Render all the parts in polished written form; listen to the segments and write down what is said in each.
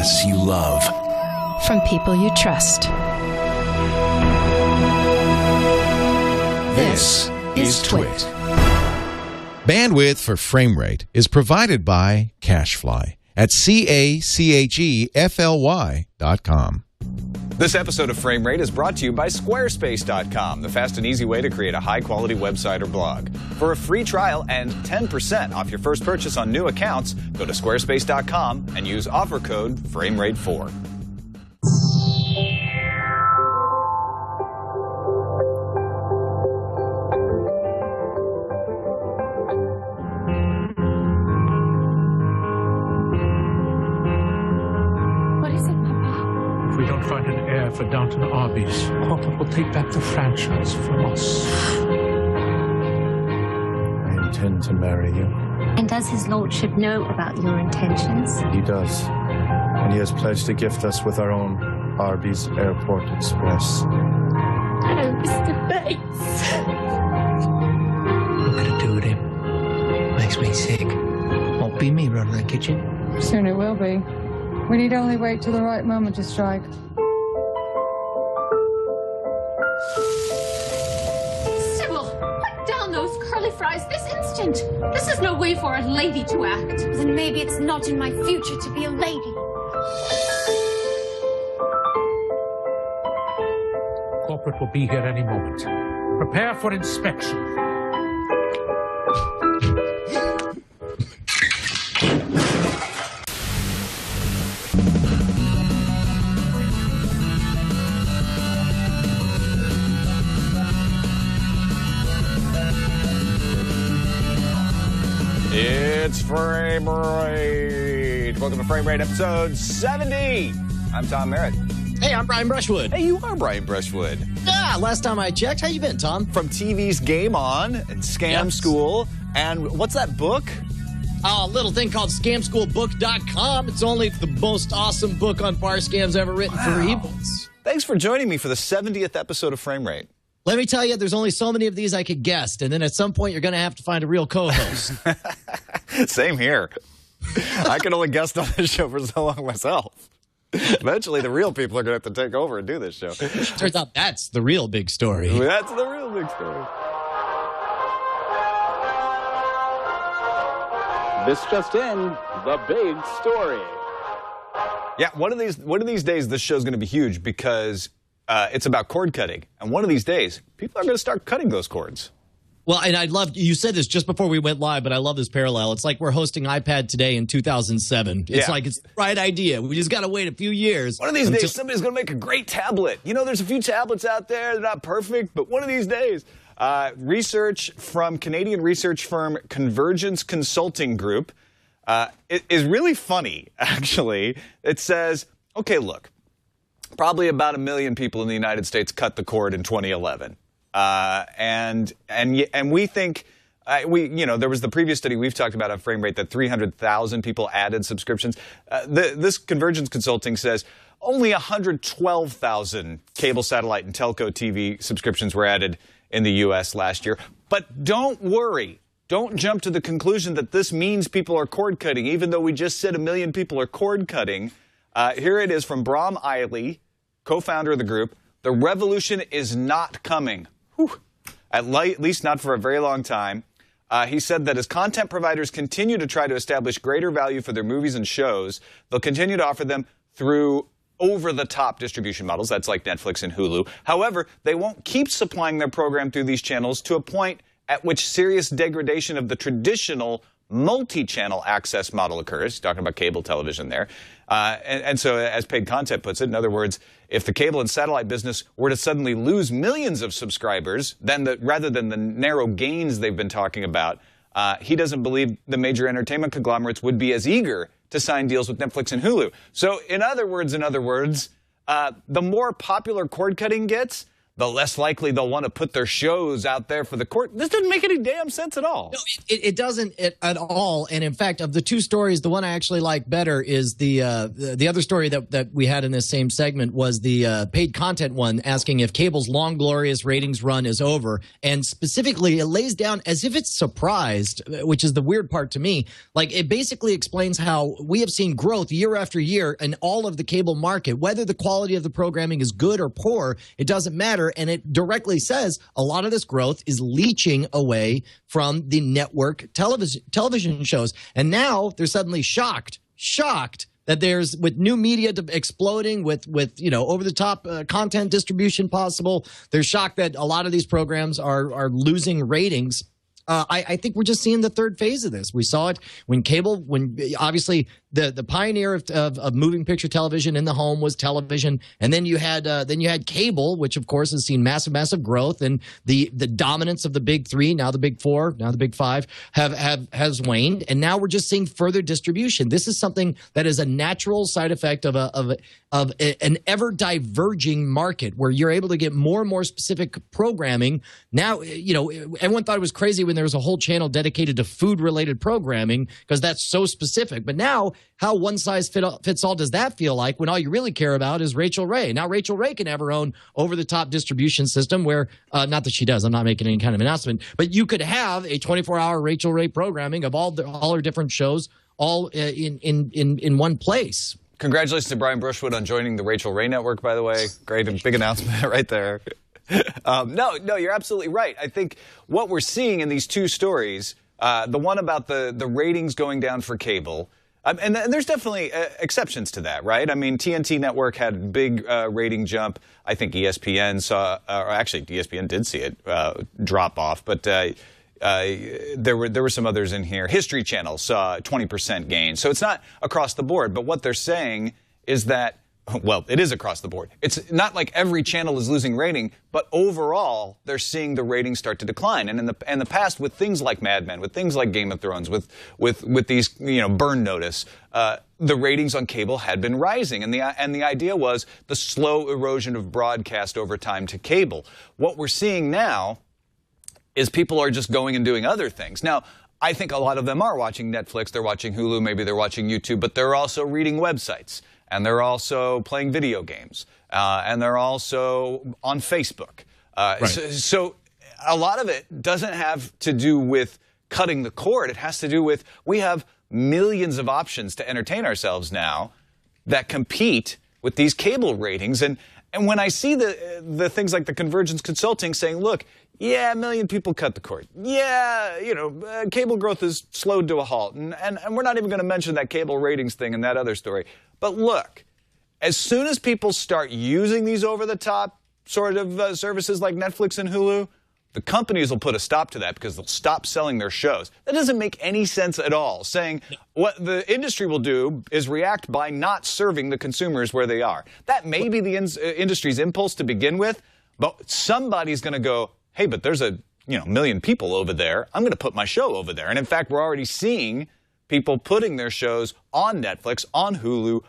podcasts you love. From people you trust. This is Twit. Bandwidth for frame rate is provided by CacheFly at CacheFly.com. This episode of Frame Rate is brought to you by Squarespace.com, the fast and easy way to create a high-quality website or blog. For a free trial and 10% off your first purchase on new accounts, go to Squarespace.com and use offer code FRAMERATE4. We don't find an heir for Downton Arby's. Corporate will take back the franchise from us. I intend to marry you. And does his lordship know about your intentions? He does. And he has pledged to gift us with our own Arby's Airport Express. Oh, Mr. Bates. What could I do with him? Makes me sick. Won't be me running the kitchen. Soon it will be. We need only wait till the right moment to strike. Sybil, put down those curly fries this instant. This is no way for a lady to act. Then maybe it's not in my future to be a lady. Corporate will be here any moment. Prepare for inspection. It's Frame Rate. Welcome to Frame Rate episode 70. I'm Tom Merritt. Hey, I'm Brian Brushwood. Hey, you are Brian Brushwood. Yeah, last time I checked. How you been, Tom? From TV's Game On and Scam School. And what's that book? A little thing called scamschoolbook.com. It's only the most awesome book on bar scams ever written for ebooks. Thanks for joining me for the 70th episode of Frame Rate. Let me tell you, there's only so many of these I could guess, and then at some point you're going to have to find a real co-host. Same here. I can only guest on this show for so long myself. Eventually, the real people are going to have to take over and do this show. Turns out that's the real big story. That's the real big story. This just in, the big story. Yeah, one of these days, this show's going to be huge because it's about cord cutting. And one of these days, people are going to start cutting those cords. Well, and I love, you said this just before we went live, but I love this parallel. It's like we're hosting iPad Today in 2007. It's like it's the right idea. We just got to wait a few years. One of these days, somebody's going to make a great tablet. You know, there's a few tablets out there. They're not perfect, but one of these days. Research from Canadian research firm Convergence Consulting Group is really funny, actually. It says, okay, look, probably about 1 million people in the United States cut the cord in 2011. And we think, there was the previous study we've talked about on Frame Rate that 300,000 people added subscriptions. This Convergence Consulting says only 112,000 cable, satellite, and telco TV subscriptions were added in the U.S. last year. But don't worry. Don't jump to the conclusion that this means people are cord cutting, even though we just said 1 million people are cord cutting. Here it is from Bram Eiley, co-founder of the group. The revolution is not coming. Whew. At least not for a very long time. He said that as content providers continue to try to establish greater value for their movies and shows, they'll continue to offer them through over-the-top distribution models. That's like Netflix and Hulu. However, they won't keep supplying their program through these channels to a point at which serious degradation of the traditional multi-channel access model occurs. He's talking about cable television there. And so as paid content puts it, in other words, if the cable and satellite business were to suddenly lose millions of subscribers, then rather than the narrow gains they've been talking about, he doesn't believe the major entertainment conglomerates would be as eager to sign deals with Netflix and Hulu. So in other words, the more popular cord cutting gets, the less likely they'll want to put their shows out there for the court. This doesn't make any damn sense at all. No, it doesn't at all. And in fact, of the two stories, the one I actually like better is the other story that we had in this same segment was the paid content one, asking if cable's long, glorious ratings run is over. And specifically, it lays down as if it's surprised, which is the weird part to me. Like, it basically explains how we have seen growth year after year in all of the cable market. Whether the quality of the programming is good or poor, it doesn't matter. And it directly says a lot of this growth is leaching away from the network television shows. And now they're suddenly shocked that there's, with new media exploding, with over the top content distribution possible, they're shocked that a lot of these programs are losing ratings. I think we're just seeing the third phase of this. We saw it when obviously the pioneer of moving picture television in the home was television, and then you had cable, which of course has seen massive growth, and the dominance of the big three, now the big four, now the big five has waned, and now we're just seeing further distribution. This is something that is a natural side effect of an ever diverging market where you're able to get more and more specific programming. Now, everyone thought it was crazy when there was a whole channel dedicated to food-related programming because that's so specific. But now, how one size fits all does that feel like when all you really care about is Rachel Ray? Now, Rachel Ray can have her own over-the-top distribution system where, not that she does, I'm not making any kind of announcement, but you could have a 24-hour Rachel Ray programming of all her different shows all in one place. Congratulations to Brian Brushwood on joining the Rachel Ray Network, by the way. Great and big announcement right there. No, you're absolutely right. I think what we're seeing in these two stories, the one about the ratings going down for cable, and there's definitely exceptions to that, right? I mean, TNT Network had a big rating jump. I think ESPN saw, or actually ESPN did see it drop off, but there were some others in here. History Channel saw a 20% gain. So it's not across the board, but what they're saying is that, well, it is across the board. It's not like every channel is losing rating, but overall, they're seeing the ratings start to decline. And in the past, with things like Mad Men, with things like Game of Thrones, with these Burn Notice, the ratings on cable had been rising, and the idea was the slow erosion of broadcast over time to cable. What we're seeing now is people are just going and doing other things. Now, I think a lot of them are watching Netflix, they're watching Hulu, maybe they're watching YouTube, but they're also reading websites. And they're also playing video games, and they're also on Facebook. Right. So a lot of it doesn't have to do with cutting the cord. It has to do with we have millions of options to entertain ourselves now that compete with these cable ratings. And when I see the things like the Convergence Consulting saying, look, yeah, 1 million people cut the cord. Yeah, cable growth has slowed to a halt. And we're not even going to mention that cable ratings thing and that other story. But look, as soon as people start using these over-the-top sort of services like Netflix and Hulu, the companies will put a stop to that because they'll stop selling their shows. That doesn't make any sense at all, saying what the industry will do is react by not serving the consumers where they are. That may be the industry's impulse to begin with, but somebody's going to go, hey, but there's a 1 million people over there. I'm going to put my show over there. And in fact, we're already seeing people putting their shows on Netflix, on Hulu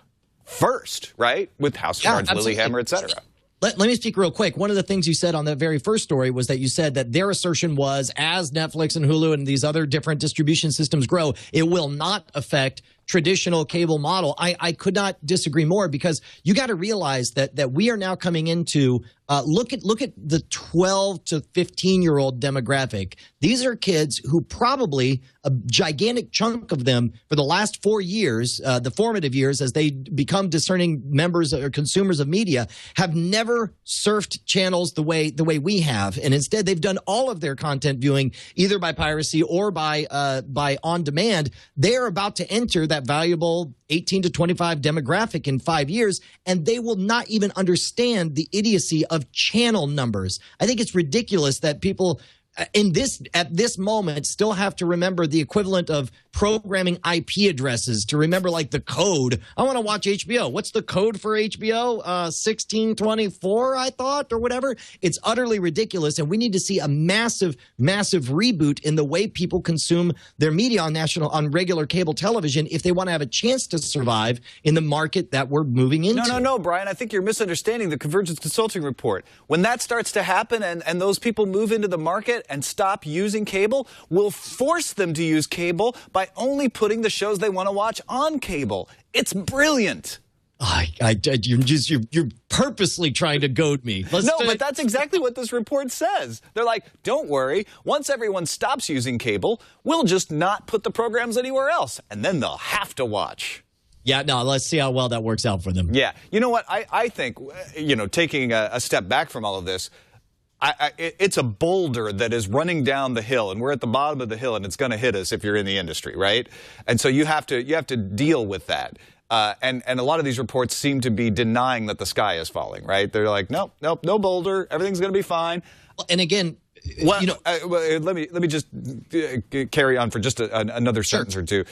first, right? With House of Cards, Lilyhammer, et cetera. Let me speak real quick. One of the things you said on that very first story was that you said that their assertion was as Netflix and Hulu and these other different distribution systems grow, it will not affect traditional cable model. I could not disagree more because you got to realize that we are now coming into look at the 12 to 15-year-old demographic. These are kids who probably a gigantic chunk of them for the last 4 years, the formative years as they become discerning members or consumers of media, have never surfed channels the way we have, and instead they've done all of their content viewing either by piracy or by on demand. They're about to enter that valuable 18 to 25 demographic in 5 years, and they will not even understand the idiocy of channel numbers. I think it's ridiculous that people at this moment still have to remember the equivalent of programming IP addresses to remember like the code. I want to watch HBO. What's the code for HBO? 1624, I thought, or whatever. It's utterly ridiculous, and we need to see a massive reboot in the way people consume their media on regular cable television if they want to have a chance to survive in the market that we're moving into. No, Brian. I think you're misunderstanding the Convergence Consulting Report. When that starts to happen and those people move into the market and stop using cable, we'll force them to use cable by only putting the shows they want to watch on cable. It's brilliant. You're purposely trying to goad me. But that's exactly what this report says. They're like, don't worry. Once everyone stops using cable, we'll just not put the programs anywhere else, and then they'll have to watch. Yeah, no, let's see how well that works out for them. Yeah. You know what? I think, taking a step back from all of this, it's a boulder that is running down the hill, and we're at the bottom of the hill, and it's going to hit us if you're in the industry, right? And so you have to deal with that. And a lot of these reports seem to be denying that the sky is falling, right? They're like, nope, no boulder, everything's going to be fine. And again, let me just carry on for just another sentence or two.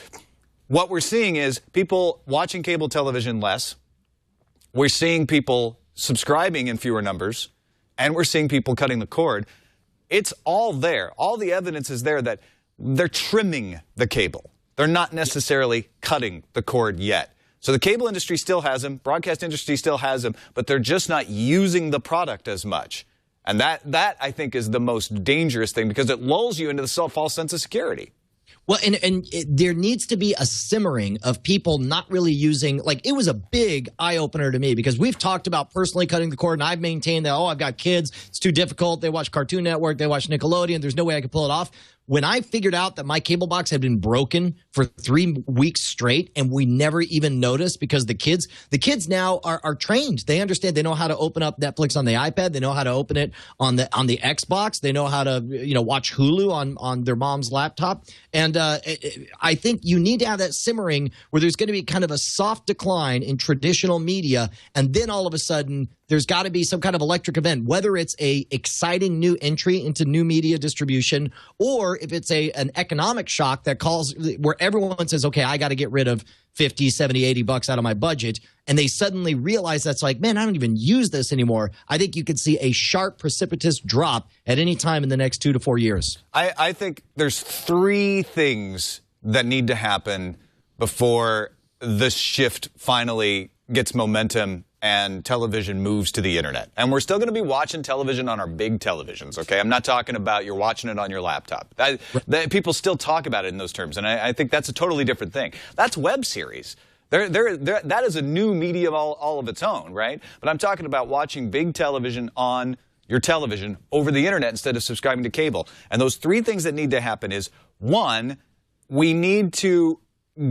What we're seeing is people watching cable television less. We're seeing people subscribing in fewer numbers. And we're seeing people cutting the cord. It's all there. All the evidence is there that they're trimming the cable. They're not necessarily cutting the cord yet. So the cable industry still has them, broadcast industry still has them, but they're just not using the product as much. And that I think is the most dangerous thing, because it lulls you into the false sense of security. Well, there needs to be a simmering of people not really using, like, it was a big eye-opener to me, because we've talked about personally cutting the cord, and I've maintained that, I've got kids, it's too difficult, they watch Cartoon Network, they watch Nickelodeon, there's no way I could pull it off. When I figured out that my cable box had been broken for 3 weeks straight, and we never even noticed, because the kids now are trained. They understand. They know how to open up Netflix on the iPad. They know how to open it on the Xbox. They know how to watch Hulu on their mom's laptop. And I think you need to have that simmering where there's going to be kind of a soft decline in traditional media, and then all of a sudden there's got to be some kind of electric event, whether it's a exciting new entry into new media distribution, or if it's an economic shock that calls where everyone says, okay, I got to get rid of 50, 70, 80 bucks out of my budget. And they suddenly realize that's like, man, I don't even use this anymore. I think you could see a sharp, precipitous drop at any time in the next 2 to 4 years. I think there's 3 things that need to happen before this shift finally gets momentum and television moves to the internet. And we're still going to be watching television on our big televisions, okay? I'm not talking about you're watching it on your laptop. People still talk about it in those terms, and I think that's a totally different thing. That's web series. That is a new medium all of its own, right? But I'm talking about watching big television on your television over the internet instead of subscribing to cable. And those 3 things that need to happen is, 1, we need to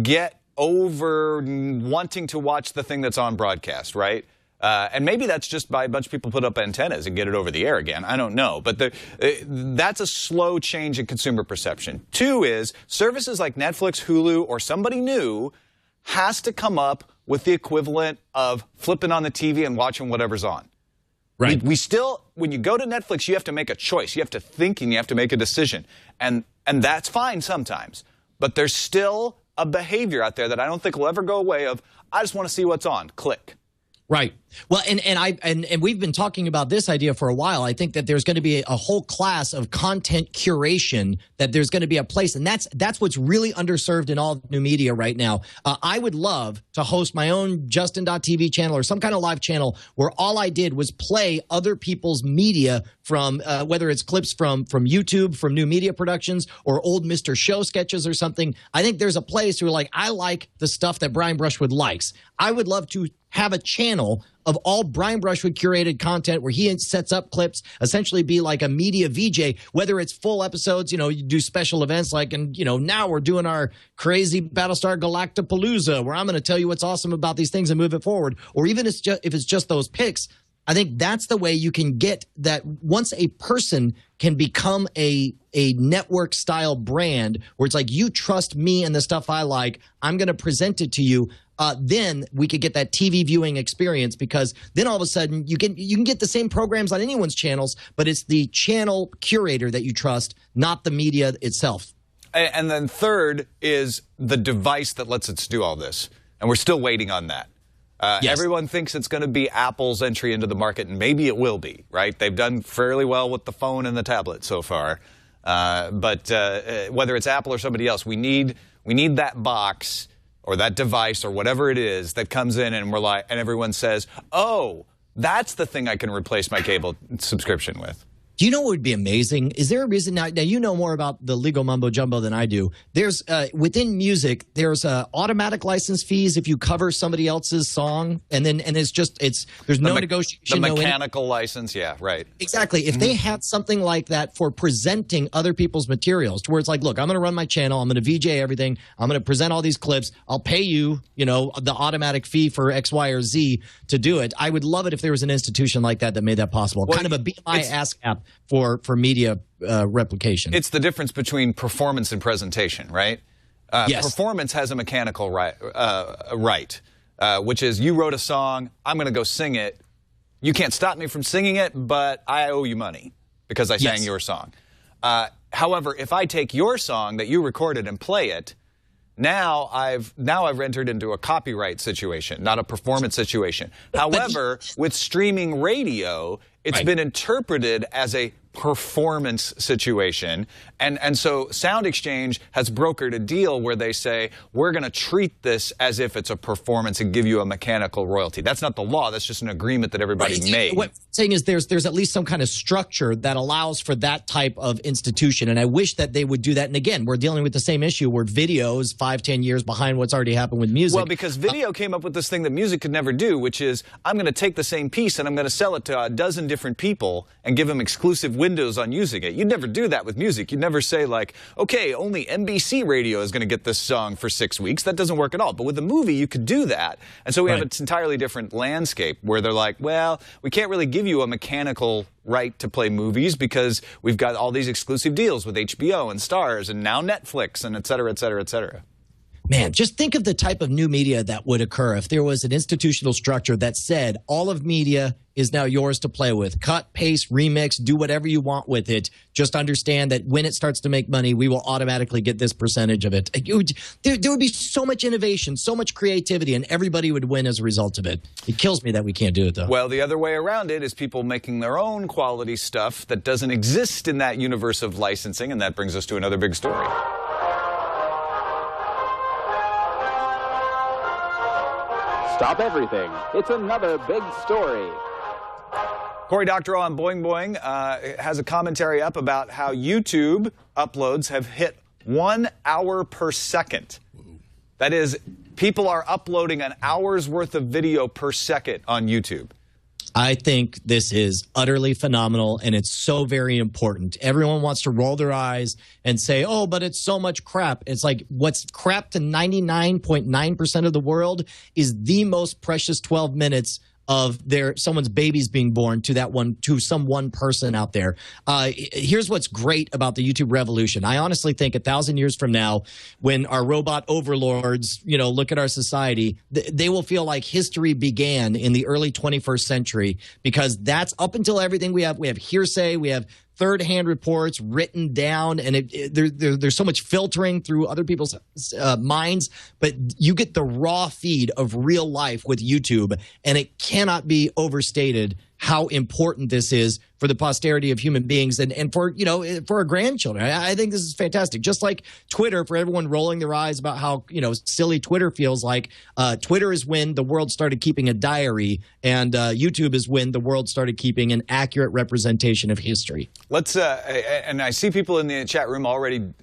get over wanting to watch the thing that's on broadcast, right? And maybe that's just by a bunch of people put up antennas and get it over the air again. I don't know. But that's a slow change in consumer perception. 2 is services like Netflix, Hulu, or somebody new has to come up with the equivalent of flipping on the TV and watching whatever's on. Right. We still, when you go to Netflix, you have to make a choice. You have to think and you have to make a decision. And that's fine sometimes. But there's still a behavior out there that I don't think will ever go away of, I just want to see what's on. Click. Right. Well, and we've been talking about this idea for a while. I think that there's going to be a whole class of content curation, that there's going to be a place, and that's what's really underserved in all new media right now. I would love to host my own Justin.tv channel or some kind of live channel where all I did was play other people's media from whether it's clips from YouTube, from new media productions, or old Mr. Show sketches or something. I think there's a place where, like, I like the stuff that Brian Brushwood likes. I would love to have a channel of all Brian Brushwood curated content where he sets up clips, essentially be like a media VJ, whether it's full episodes, you do special events like, and now we're doing our crazy Battlestar Galactapalooza where I'm going to tell you what's awesome about these things and move it forward. Or even if it's just those picks, I think that's the way you can get that. Once a person can become a network style brand where it's like, you trust me and the stuff I like, I'm going to present it to you. Then we could get that TV viewing experience, because then all of a sudden you can get the same programs on anyone's channels, but it's the channel curator that you trust, not the media itself. And then third is the device that lets us do all this. And we're still waiting on that. Yes. Everyone thinks it's going to be Apple's entry into the market, and maybe it will be, right? They've done fairly well with the phone and the tablet so far. But whether it's Apple or somebody else, we need that box or that device or whatever it is that comes in, and we're like, and everyone says, "Oh, that's the thing I can replace my cable subscription with." Do you know what would be amazing? Is there a reason now you know more about the legal mumbo jumbo than I do. There's within music, there's automatic license fees if you cover somebody else's song, and there's no negotiation. The mechanical license, yeah, right. Exactly. If they had something like that for presenting other people's materials, to where it's like, look, I'm going to run my channel, I'm going to VJ everything, I'm going to present all these clips, I'll pay you, the automatic fee for X, Y, or Z to do it. I would love it if there was an institution like that made that possible. Well, kind of a BMI ASCAP for media replication. It's the difference between performance and presentation, right? Yes. Performance has a mechanical right, which is, you wrote a song, I'm going to go sing it. You can't stop me from singing it, but I owe you money because I sang your song. However, if I take your song that you recorded and play it, now I've entered into a copyright situation, not a performance situation. However, with streaming radio, it's been interpreted as a performance situation. And so Sound Exchange has brokered a deal where they say, we're going to treat this as if it's a performance and give you a mechanical royalty. That's not the law. That's just an agreement that everybody made. What I'm saying is there's at least some kind of structure that allows for that type of institution. And I wish that they would do that. And again, we're dealing with the same issue where video is 5-10 years behind what's already happened with music. Well, because video came up with this thing that music could never do, which is, I'm going to take the same piece and I'm going to sell it to a dozen different people and give them exclusive windows on using it. You'd never do that with music. You'd never say, like, okay, only NBC radio is going to get this song for 6 weeks. That doesn't work at all. But with a movie, you could do that. And so we have an entirely different landscape where they're like, well, we can't really give you a mechanical right to play movies because we've got all these exclusive deals with HBO and Starz and now Netflix and et cetera, et cetera, et cetera. Man, just think of the type of new media that would occur if there was an institutional structure that said all of media is now yours to play with. Cut, paste, remix, do whatever you want with it. Just understand that when it starts to make money, we will automatically get this percentage of it. There would be so much innovation, so much creativity, and everybody would win as a result of it. It kills me that we can't do it, though. Well, the other way around it is people making their own quality stuff that doesn't exist in that universe of licensing, and that brings us to another big story. Stop everything. It's another big story. Cory Doctorow on Boing Boing has a commentary up about how YouTube uploads have hit 1 hour per second. That is, people are uploading an hour's worth of video per second on YouTube. I think this is utterly phenomenal, and it's so very important. Everyone wants to roll their eyes and say, oh, but it's so much crap. It's like what's crap to 99.9% of the world is the most precious 12 minutes of someone's babies being born to some one person out there. Here's what's great about the YouTube revolution. I honestly think 1,000 years from now, when our robot overlords, look at our society, they will feel like history began in the early 21st century, because that's up until everything we have hearsay, we have third-hand reports written down, and there's so much filtering through other people's minds, but you get the raw feed of real life with YouTube, and it cannot be overstated how important this is for the posterity of human beings and for our grandchildren. I think this is fantastic. Just like Twitter, for everyone rolling their eyes about how silly Twitter feels like. Twitter is when the world started keeping a diary, and YouTube is when the world started keeping an accurate representation of history. Let's and I see people in the chat room already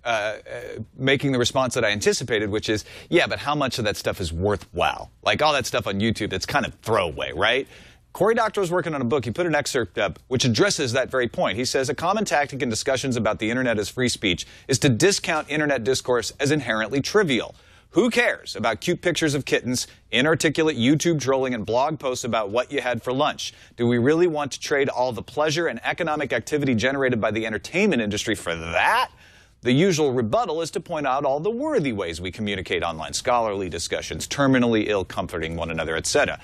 making the response that I anticipated, which is, yeah, but how much of that stuff is worthwhile? Like all that stuff on YouTube that's kind of throwaway, right? Cory Doctorow is working on a book. He put an excerpt up which addresses that very point. He says, a common tactic in discussions about the internet as free speech is to discount internet discourse as inherently trivial. Who cares about cute pictures of kittens, inarticulate YouTube trolling, and blog posts about what you had for lunch? Do we really want to trade all the pleasure and economic activity generated by the entertainment industry for that? The usual rebuttal is to point out all the worthy ways we communicate online, scholarly discussions, terminally ill comforting one another, etc.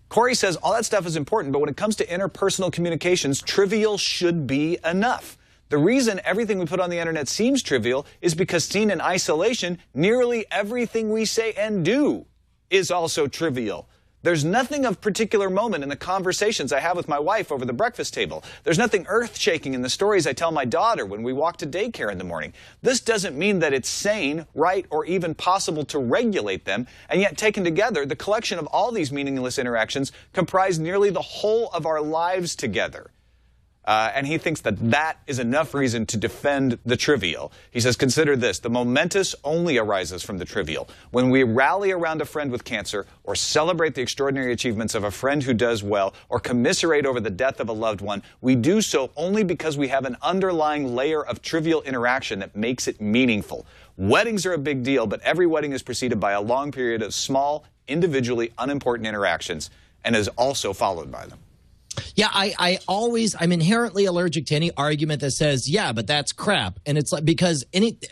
Corey says all that stuff is important, but when it comes to interpersonal communications, trivial should be enough. The reason everything we put on the internet seems trivial is because seen in isolation, nearly everything we say and do is also trivial. There's nothing of particular moment in the conversations I have with my wife over the breakfast table. There's nothing earth-shaking in the stories I tell my daughter when we walk to daycare in the morning. This doesn't mean that it's sane, right, or even possible to regulate them, and yet taken together, the collection of all these meaningless interactions comprise nearly the whole of our lives together. And he thinks that that is enough reason to defend the trivial. He says, consider this, the momentous only arises from the trivial. When we rally around a friend with cancer, or celebrate the extraordinary achievements of a friend who does well, or commiserate over the death of a loved one, we do so only because we have an underlying layer of trivial interaction that makes it meaningful. Weddings are a big deal, but every wedding is preceded by a long period of small, individually unimportant interactions, and is also followed by them. Yeah, I'm inherently allergic to any argument that says, yeah, but that's crap. And it's like, because it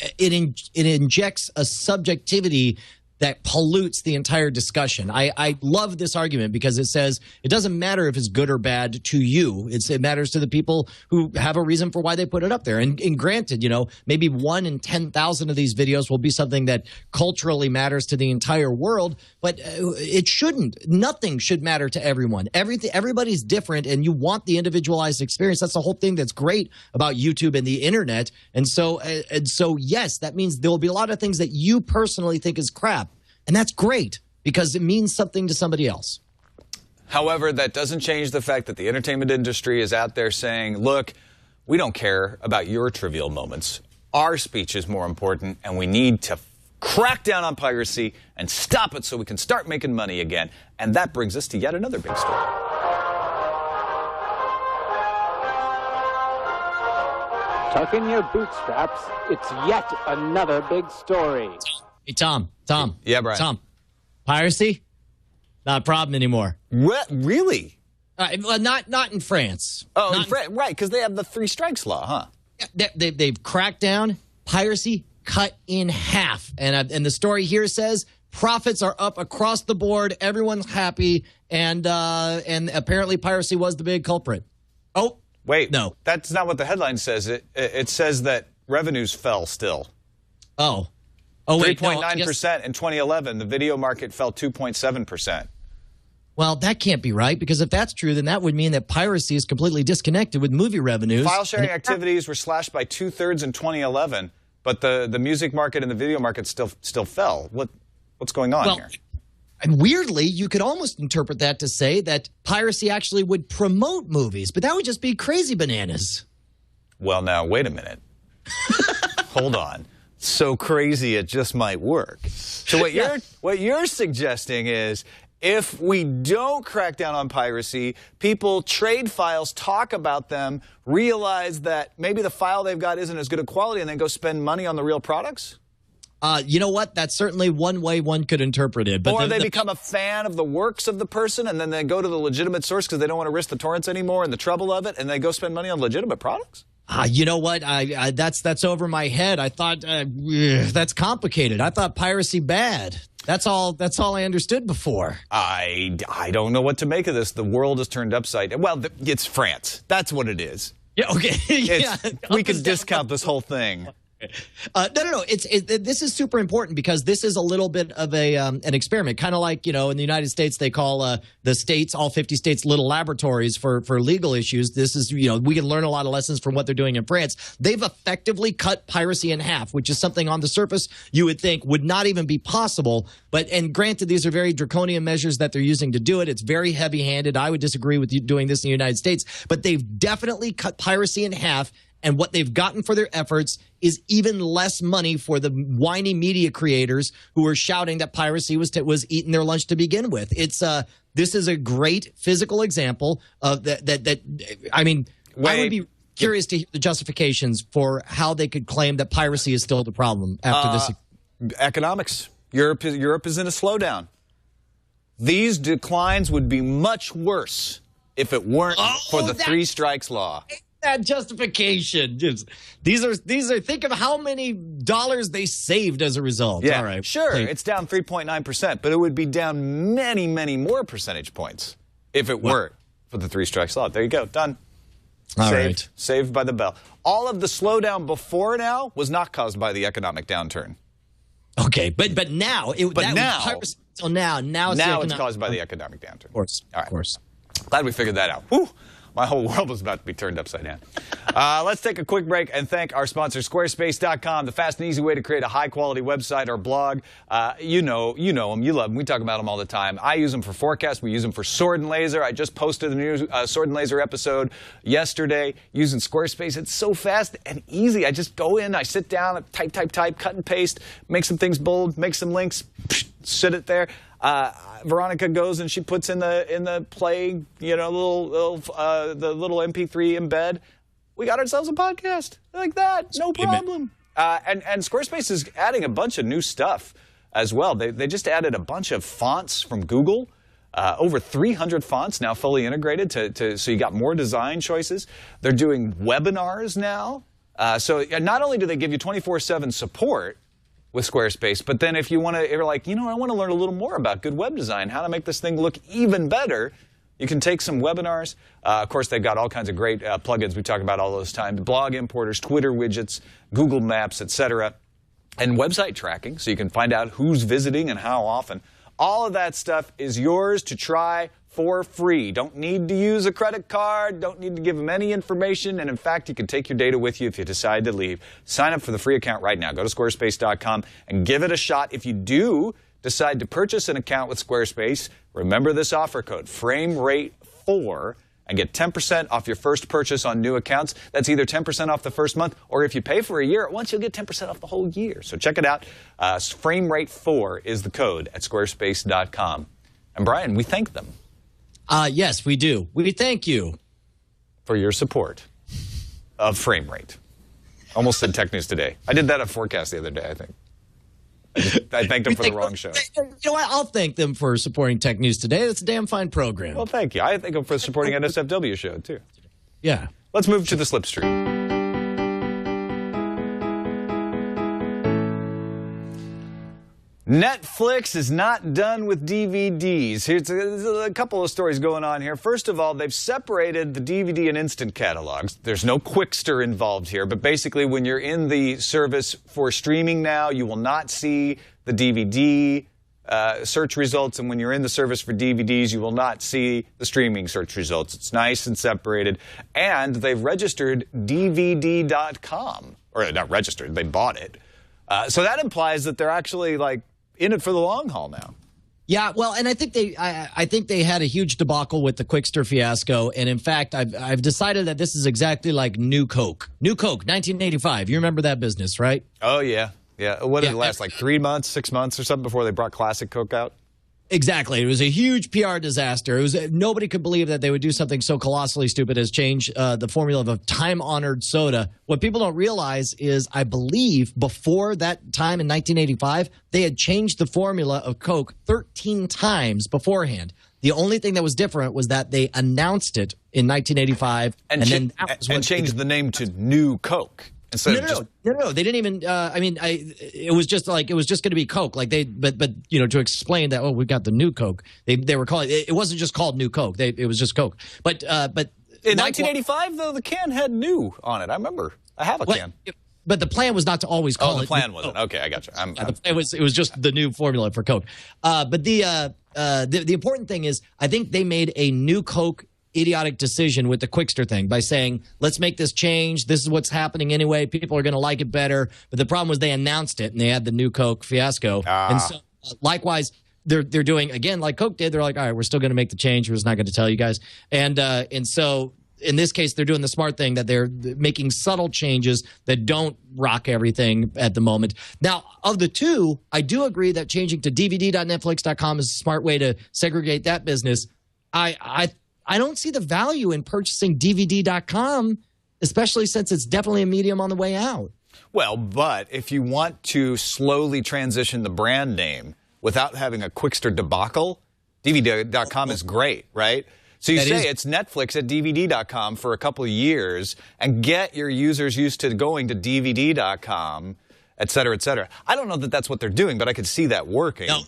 injects a subjectivity that pollutes the entire discussion. I love this argument because it says it doesn't matter if it's good or bad to you. It matters to the people who have a reason for why they put it up there. And granted, you know, maybe 1 in 10,000 of these videos will be something that culturally matters to the entire world, but it shouldn't. Nothing should matter to everyone. Everybody's different, and you want the individualized experience. That's the whole thing that's great about YouTube and the internet. And so yes, that means there will be a lot of things that you personally think is crap. And that's great because it means something to somebody else. However, that doesn't change the fact that the entertainment industry is out there saying, look, we don't care about your trivial moments. Our speech is more important, and we need to crack down on piracy and stop it so we can start making money again. And that brings us to yet another big story. Tuck in your bootstraps. It's yet another big story. Hey, Tom. Yeah, Brian. Tom, piracy? Not a problem anymore. Really? Well, not in France. Oh, right, because they have the 3 strikes law, huh? They've cracked down. Piracy cut in half. And the story here says profits are up across the board. Everyone's happy. And apparently piracy was the big culprit. Oh, wait. No. That's not what the headline says. It says that revenues fell still. Oh, 3.9% in 2011. The video market fell 2.7%. Well, that can't be right, because if that's true, then that would mean that piracy is completely disconnected with movie revenues. File sharing activities were slashed by 2/3 in 2011, but the music market and the video market still fell. What's going on here? And weirdly, you could almost interpret that to say that piracy actually would promote movies, but that would just be crazy bananas. Well, now, wait a minute. Hold on. So crazy it just might work. So what you're suggesting is if we don't crack down on piracy, people trade files, talk about them, realize that maybe the file they've got isn't as good a quality, and then go spend money on the real products? You know what? That's certainly one way one could interpret it. But or they become a fan of the works of the person, and then they go to the legitimate source because they don't want to risk the torrents anymore and the trouble of it, and they go spend money on legitimate products? You know what? That's over my head. I thought that's complicated. I thought piracy bad. That's all I understood before. I don't know what to make of this. The world has turned upside down. Well, it's France. That's what it is. Yeah. Okay. Yeah. We could discount this whole thing. No. This is super important because this is a little bit of an experiment, kind of like, you know, in the United States they call the states, all 50 states, little laboratories for legal issues. This is, you know, we can learn a lot of lessons from what they're doing in France. They've effectively cut piracy in half, which is something on the surface you would think would not even be possible. And granted, these are very draconian measures that they're using to do it. It's very heavy-handed. I would disagree with you doing this in the United States, but they've definitely cut piracy in half. And what they've gotten for their efforts is even less money for the whiny media creators who are shouting that piracy was eating their lunch to begin with. This is a great physical example of that. I mean, I would be curious to hear the justifications for how they could claim that piracy is still the problem after this. Economics. Europe is in a slowdown. These declines would be much worse if it weren't for the three strikes law. That justification. These are. Think of how many dollars they saved as a result. Yeah, all right. Sure, it's down 3.9%, but it would be down many, many more percentage points if it weren't for the three strikes law. There you go, done. All Saved, right. saved by the bell. All of the slowdown before now was not caused by the economic downturn. Okay, but now now it's caused by the economic downturn. Of course, all right. Of course. Glad we figured that out. Whew. My whole world was about to be turned upside down. Let's take a quick break and thank our sponsor, Squarespace.com, the fast and easy way to create a high-quality website or blog. You know them. You love them. We talk about them all the time. I use them for forecasts. We use them for Sword and Laser. I just posted a new Sword and Laser episode yesterday using Squarespace. It's so fast and easy. I just go in, I sit down, type, cut and paste, make some things bold, make some links, sit it there. Veronica goes and she puts in the play, the little MP3 embed. We got ourselves a podcast like that, no problem. And Squarespace is adding a bunch of new stuff as well. They just added a bunch of fonts from Google. Over 300 fonts now fully integrated so you got more design choices. They're doing webinars now. So not only do they give you 24/7 support with Squarespace, but then if you're like, I want to learn a little more about good web design, how to make this thing look even better, you can take some webinars. Of course, they've got all kinds of great plugins we talk about all those times, blog importers, Twitter widgets, Google Maps, etc., and website tracking, so you can find out who's visiting and how often. All of that stuff is yours to try for free. Don't need to use a credit card, don't need to give them any information, and in fact, you can take your data with you if you decide to leave. Sign up for the free account right now. Go to squarespace.com and give it a shot. If you do decide to purchase an account with Squarespace, remember this offer code, FRAMERATE4, and get 10% off your first purchase on new accounts. That's either 10% off the first month, or if you pay for a year at once, you'll get 10% off the whole year. So check it out. FRAMERATE4 is the code at squarespace.com. And Brian, we thank them. Yes, we do. We thank you for your support of Frame Rate. Almost said Tech News Today. I did that at Forecast the other day, I think. I thanked them for the wrong show. You know what? I'll thank them for supporting Tech News Today. It's a damn fine program. Well, thank you. I thank them for supporting NSFW show, too. Yeah. Let's move to the slipstream. Netflix is not done with DVDs. Here's a couple of stories going on here. First of all, they've separated the DVD and instant catalogs. There's no Quickster involved here, but basically when you're in the service for streaming now, you will not see the DVD search results, and when you're in the service for DVDs, you will not see the streaming search results. It's nice and separated. And they've registered DVD.com. Or not registered, they bought it. So that implies that they're actually like in it for the long haul now. Yeah, well, and I think they had a huge debacle with the Quickster fiasco, and in fact, I've decided that this is exactly like New Coke. New Coke, 1985. You remember that business, right? Oh yeah, yeah. What did it last, like 3 months, 6 months, or something before they brought Classic Coke out? Exactly. It was a huge PR disaster. Nobody could believe that they would do something so colossally stupid as change the formula of a time-honored soda. What people don't realize is, I believe, before that time in 1985, they had changed the formula of Coke 13 times beforehand. The only thing that was different was that they announced it in 1985, and changed the name to New Coke. No. They didn't even. It was just going to be Coke. Like but to explain that, we've got the New Coke. They were calling it wasn't just called New Coke. It was just Coke. But in 1985 though, the can had New on it. I remember. I have a can. But the plan was not to always call it. Oh, the plan wasn't. Okay, I got you. It was just the new formula for Coke. But the important thing is, I think they made a New Coke idiotic decision with the Quickster thing by saying, let's make this change. This is what's happening anyway. People are going to like it better. But the problem was they announced it and they had the New Coke fiasco. And so likewise, they're doing, again, like Coke did. They're like, all right, we're still going to make the change. We're just not going to tell you guys. And so in this case, they're doing the smart thing that they're making subtle changes that don't rock everything at the moment. Now, of the two, I do agree that changing to dvd.netflix.com is a smart way to segregate that business. I don't see the value in purchasing DVD.com, especially since it's definitely a medium on the way out. Well, but if you want to slowly transition the brand name without having a Quickster debacle, DVD.com is great, right? So you say it's Netflix at DVD.com for a couple of years and get your users used to going to DVD.com, et cetera, et cetera. I don't know that that's what they're doing, but I could see that working. No,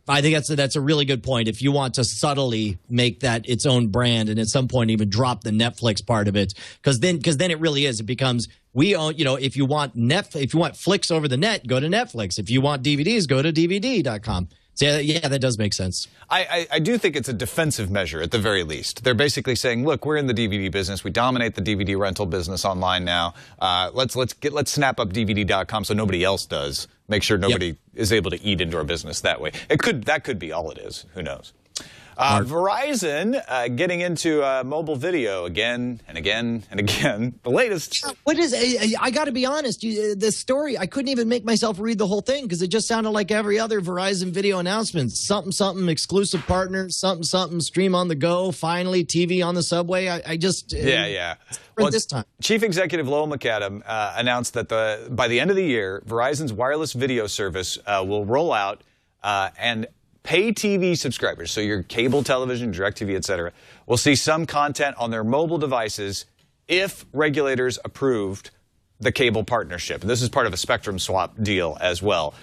I think that's a really good point. If you want to subtly make that its own brand and at some point even drop the Netflix part of it, because then it really is. It becomes we own. You know, if you want flicks over the net, go to Netflix. If you want DVDs, go to DVD.com. So yeah, that does make sense. I do think it's a defensive measure at the very least. They're basically saying, look, we're in the DVD business. We dominate the DVD rental business online now. Let's snap up DVD.com so nobody else does. Make sure nobody is able to eat into our business that way. That could be all it is. Who knows? Verizon getting into mobile video again and again and again. The latest. What is? I got to be honest. The story. I couldn't even make myself read the whole thing because it just sounded like every other Verizon video announcement. Something exclusive partners. Something stream on the go. Finally, TV on the subway. I just yeah. Well, this time, Chief Executive Lowell McAdam announced that by the end of the year, Verizon's wireless video service will roll out and pay TV subscribers, so your cable television, DirecTV, et cetera, will see some content on their mobile devices if regulators approved the cable partnership. This is part of a spectrum swap deal as well.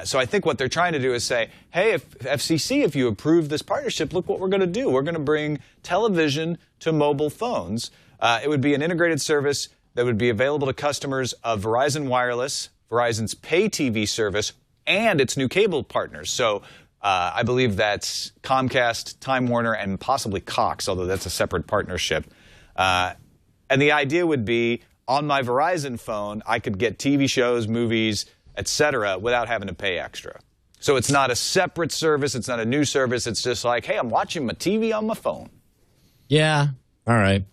So I think what they're trying to do is say, hey, if FCC, if you approve this partnership, look what we're going to do. We're going to bring television to mobile phones. It would be an integrated service that would be available to customers of Verizon Wireless, Verizon's pay TV service, and its new cable partners. So I believe that's Comcast, Time Warner, and possibly Cox, although that's a separate partnership. And the idea would be, on my Verizon phone, I could get TV shows, movies, etc., without having to pay extra. So it's not a separate service. It's not a new service. It's just like, hey, I'm watching my TV on my phone. Yeah. All right.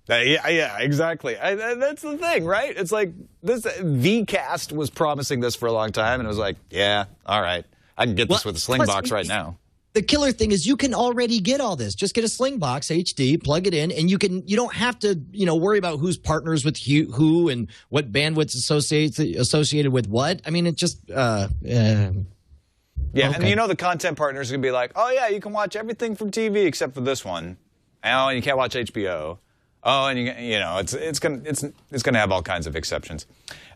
Yeah, exactly. That's the thing, right? It's like this. Vcast was promising this for a long time, and it was like, yeah, all right. I can get this with a Slingbox right now. The killer thing is you can already get all this. Just get a Slingbox HD, plug it in, and you don't have to worry about who's partners with who and what bandwidth's associated with what. I mean, it just yeah, okay. And the content partners are gonna be like, oh yeah, you can watch everything from TV except for this one. Oh, and you can't watch HBO. Oh, and it's gonna have all kinds of exceptions.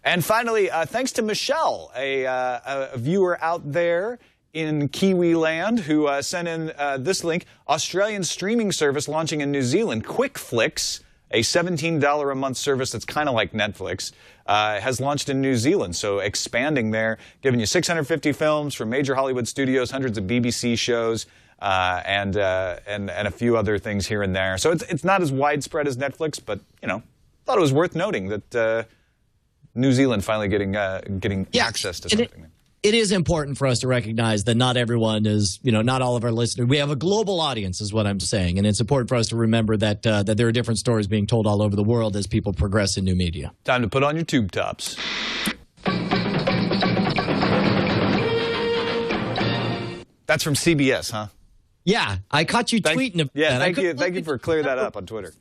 And finally, thanks to Michelle, a viewer out there in Kiwi land, who sent in this link: Australian streaming service launching in New Zealand, QuickFlix, a $17 a month service that's kind of like Netflix, has launched in New Zealand. So expanding there, giving you 650 films from major Hollywood studios, hundreds of BBC shows. And a few other things here and there. So it's not as widespread as Netflix, but thought it was worth noting that New Zealand finally getting access to something. It is important for us to recognize that not everyone is, not all of our listeners. We have a global audience, is what I'm saying, and it's important for us to remember that that there are different stories being told all over the world as people progress in new media. Time to put on your tube tops. That's from CBS, huh? Yeah, I caught you tweeting about that. Thank you for clearing that up on Twitter.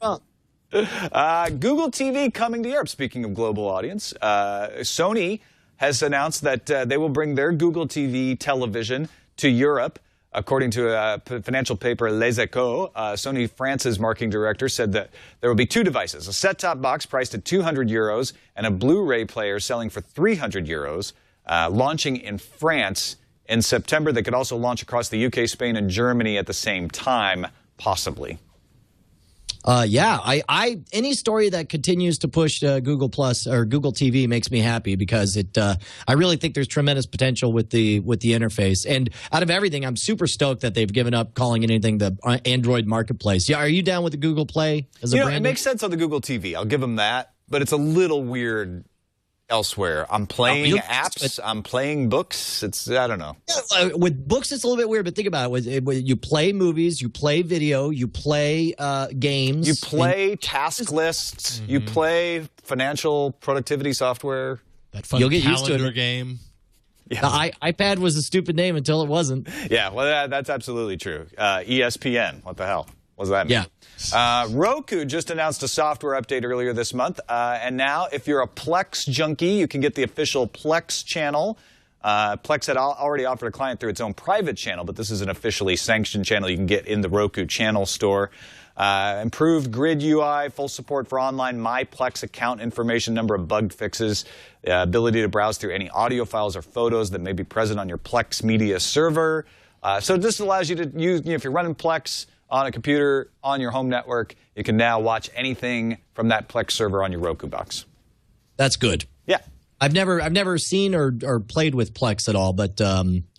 Google TV coming to Europe. Speaking of global audience, Sony has announced that they will bring their Google TV television to Europe. According to a financial paper, Les Echos, Sony France's marketing director said that there will be two devices, a set-top box priced at €200 and a Blu-ray player selling for €300, launching in France in September. They could also launch across the UK, Spain, and Germany at the same time, possibly. Any story that continues to push Google Plus or Google TV makes me happy because I really think there's tremendous potential with the interface. And out of everything, I'm super stoked that they've given up calling anything the Android marketplace. Yeah, are you down with the Google Play as a brand? It makes sense on the Google TV. I'll give them that, but it's a little weird elsewhere. I'm playing apps. I'm playing books. I don't know. Yeah, with books, it's a little bit weird, but think about it. You play movies, you play video, you play games. You play task lists. Mm-hmm. You play financial productivity software. That fun calendar game. Yeah. The iPad was a stupid name until it wasn't. Yeah, well, that's absolutely true. ESPN. What the hell? What does that mean? Yeah. Roku just announced a software update earlier this month. And now, if you're a Plex junkie, you can get the official Plex channel. Plex had already offered a client through its own private channel, but this is an officially sanctioned channel you can get in the Roku channel store. Improved grid UI, full support for online MyPlex account information, number of bug fixes, ability to browse through any audio files or photos that may be present on your Plex media server. So this allows you to use, if you're running Plex on a computer on your home network, you can now watch anything from that Plex server on your Roku box. That's good. Yeah. I've never seen or played with Plex at all, but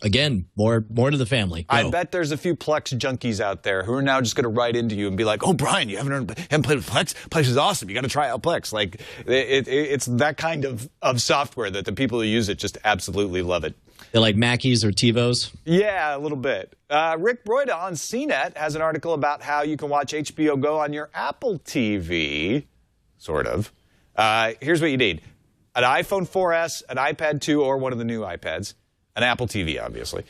again, more to the family. Go. I bet there's a few Plex junkies out there who are now just going to write into you and be like, "Oh, Brian, you haven't played with Plex? Plex is awesome. You got to try out Plex." Like it's that kind of software that the people who use it just absolutely love it. They're like Mackies or TiVos? Yeah, a little bit. Rick Broida on CNET has an article about how you can watch HBO Go on your Apple TV, sort of. Here's what you need. An iPhone 4S, an iPad 2, or one of the new iPads, an Apple TV, obviously,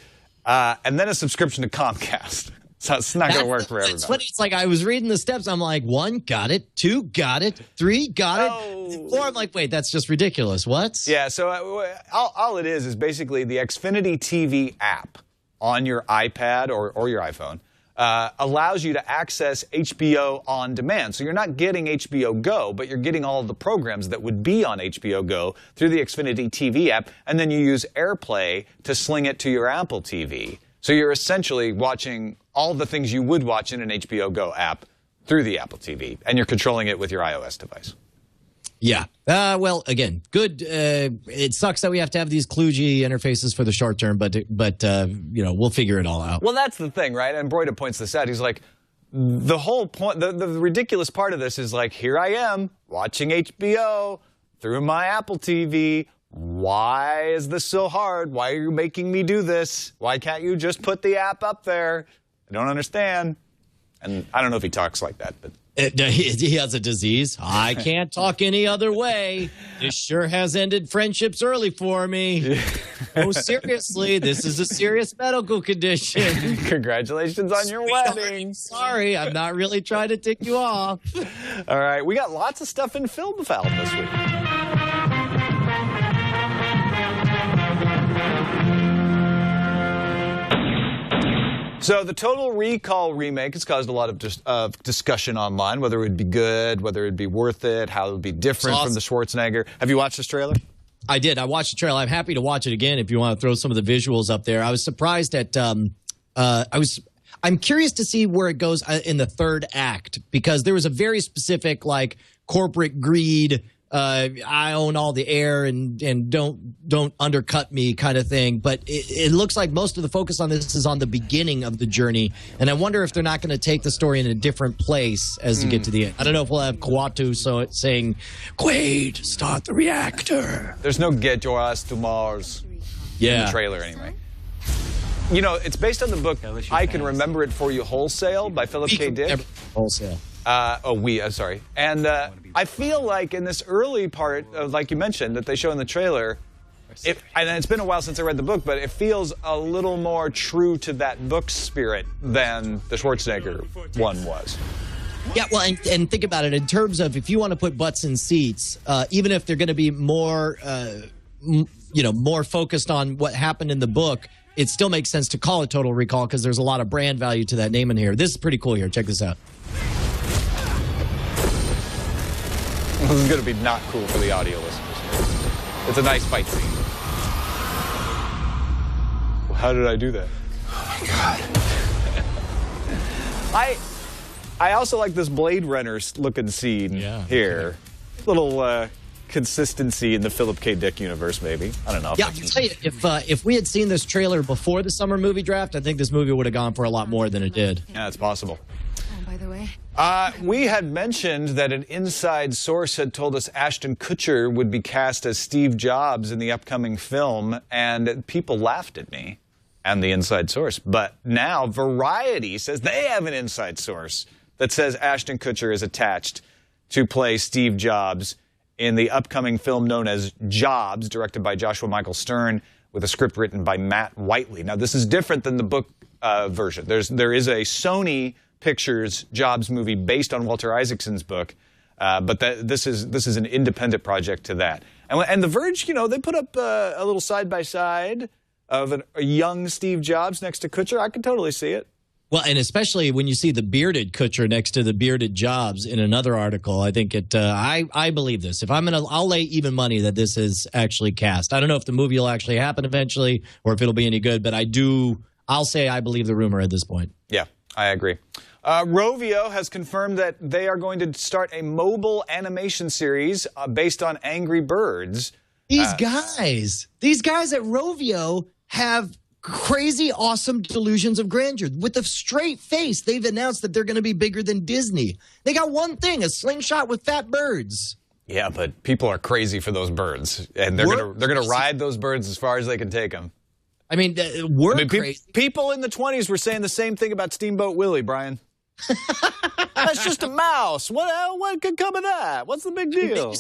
and then a subscription to Comcast. So it's not going to work for everybody. It's funny. It's like I was reading the steps. I'm like, 1, got it. 2, got it. 3, got it. 4, I'm like, wait, that's just ridiculous. What? Yeah, so all it is basically the Xfinity TV app on your iPad or your iPhone. Allows you to access HBO on demand. So you're not getting HBO Go, but you're getting all of the programs that would be on HBO Go through the Xfinity TV app, and then you use AirPlay to sling it to your Apple TV. So you're essentially watching all the things you would watch in an HBO Go app through the Apple TV, and you're controlling it with your iOS device. Yeah. Well, again, good. It sucks that we have to have these kludgy interfaces for the short term, but you know, we'll figure it all out. Well, that's the thing, right? And Broida points this out. He's like, the whole point, the ridiculous part of this is like, here I am watching HBO through my Apple TV. Why is this so hard? Why are you making me do this? Why can't you just put the app up there? I don't understand. And I don't know if he talks like that, but. He has a disease. I can't talk any other way. This sure has ended friendships early for me. Oh, seriously, this is a serious medical condition. Congratulations on your wedding. Sorry, I'm not really trying to tick you off. All right, we got lots of stuff in Film Foul this week. So the Total Recall remake has caused a lot of discussion online, whether it would be good, whether it would be worth it, how it would be different from the Schwarzenegger. Have you watched this trailer? I did. I watched the trailer. I'm happy to watch it again if you want to throw some of the visuals up there. I was surprised at I'm curious to see where it goes in the third act, because there was a very specific, like, corporate greed, I own all the air and don't undercut me kind of thing. But it looks like most of the focus on this is on the beginning of the journey. And I wonder if they're not going to take the story in a different place as you get to the end. I don't know if we'll have Kuatu saying, Quaid, start the reactor. There's no get your ass to Mars in the trailer anyway. You know, it's based on the book I Can Remember It For You Wholesale by Philip K. Dick. Wholesale. Sorry. And I feel like in this early part, like you mentioned, that they show in the trailer, and it's been a while since I read the book, but it feels a little more true to that book spirit than the Schwarzenegger one was. Yeah, well, and think about it in terms of if you want to put butts in seats, even if they're going to be more, more focused on what happened in the book, it still makes sense to call it Total Recall because there's a lot of brand value to that name in here. This is pretty cool here. Check this out. This is going to be not cool for the audio listeners. It's a nice fight scene. Well, how did I do that? Oh, my God. I also like this Blade Runner looking scene here. Little consistency in the Philip K. Dick universe, maybe. I don't know. Yeah, I'll tell you, if we had seen this trailer before the summer movie draft, I think this movie would have gone for a lot more than it did. Yeah, it's possible. Oh, by the way. We had mentioned that an inside source had told us Ashton Kutcher would be cast as Steve Jobs in the upcoming film, and people laughed at me and the inside source. But now Variety says they have an inside source that says Ashton Kutcher is attached to play Steve Jobs in the upcoming film known as Jobs, directed by Joshua Michael Stern, with a script written by Matt Whiteley. Now, this is different than the book version. There is a Sony Pictures Jobs movie based on Walter Isaacson's book. But this is an independent project to that. And The Verge, they put up a little side-by-side of a young Steve Jobs next to Kutcher. I could totally see it. Well, and especially when you see the bearded Kutcher next to the bearded Jobs in another article, I think I believe this. If I'll lay even money that this is actually cast. I don't know if the movie will actually happen eventually or if it'll be any good, but I'll say I believe the rumor at this point. Yeah, I agree. Rovio has confirmed that they are going to start a mobile animation series based on Angry Birds. These guys at Rovio have crazy, awesome delusions of grandeur. With a straight face, they've announced that they're going to be bigger than Disney. They got one thing, a slingshot with fat birds. Yeah, but people are crazy for those birds, and they're gonna ride those birds as far as they can take them. I mean, crazy. People in the 20s were saying the same thing about Steamboat Willie, Brian. That's just a mouse. What could come of that? What's the big deal?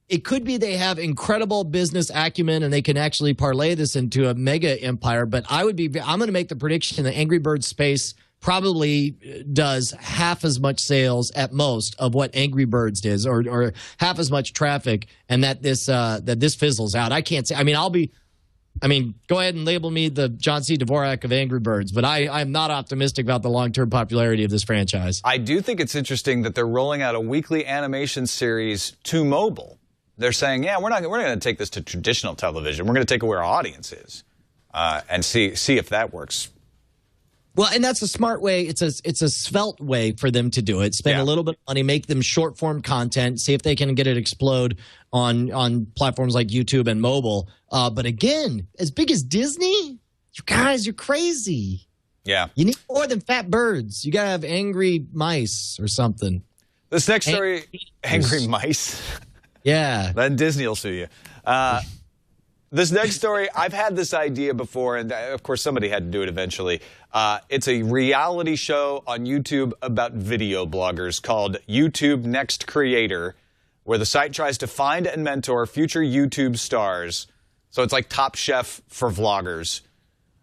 It could be they have incredible business acumen and they can actually parlay this into a mega empire. But I'm going to make the prediction that Angry Birds Space probably does half as much sales at most of what Angry Birds does, or half as much traffic, and that this fizzles out. I can't say. I mean, go ahead and label me the John C. Dvorak of Angry Birds, but I'm not optimistic about the long-term popularity of this franchise. I do think it's interesting that they're rolling out a weekly animation series to mobile. They're saying, yeah, we're not going to take this to traditional television. We're going to take it where our audience is and see if that works. Well, and that's a smart way. It's a svelte way for them to do it. Spend a little bit of money, make them short-form content, see if they can get it explode on platforms like YouTube and mobile. But again, as big as Disney, you guys, you're crazy. Yeah. You need more than fat birds. You got to have angry mice or something. This next story, angry mice? Yeah. Then Disney will sue you. This next story, I've had this idea before, and of course somebody had to do it eventually. It's a reality show on YouTube about video bloggers called YouTube Next Creator, where the site tries to find and mentor future YouTube stars. So it's like Top Chef for vloggers.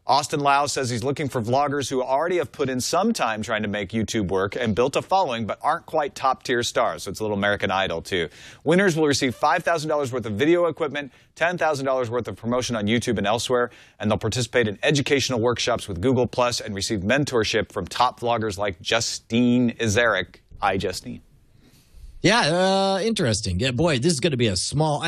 Austin Lau says he's looking for vloggers who already have put in some time trying to make YouTube work and built a following but aren't quite top-tier stars. So it's a little American Idol, too. Winners will receive $5,000 worth of video equipment, $10,000 worth of promotion on YouTube and elsewhere, and they'll participate in educational workshops with Google Plus and receive mentorship from top vloggers like Justine Izarek. Hi, Justine. Yeah, interesting. Yeah, boy, this is going to be a small...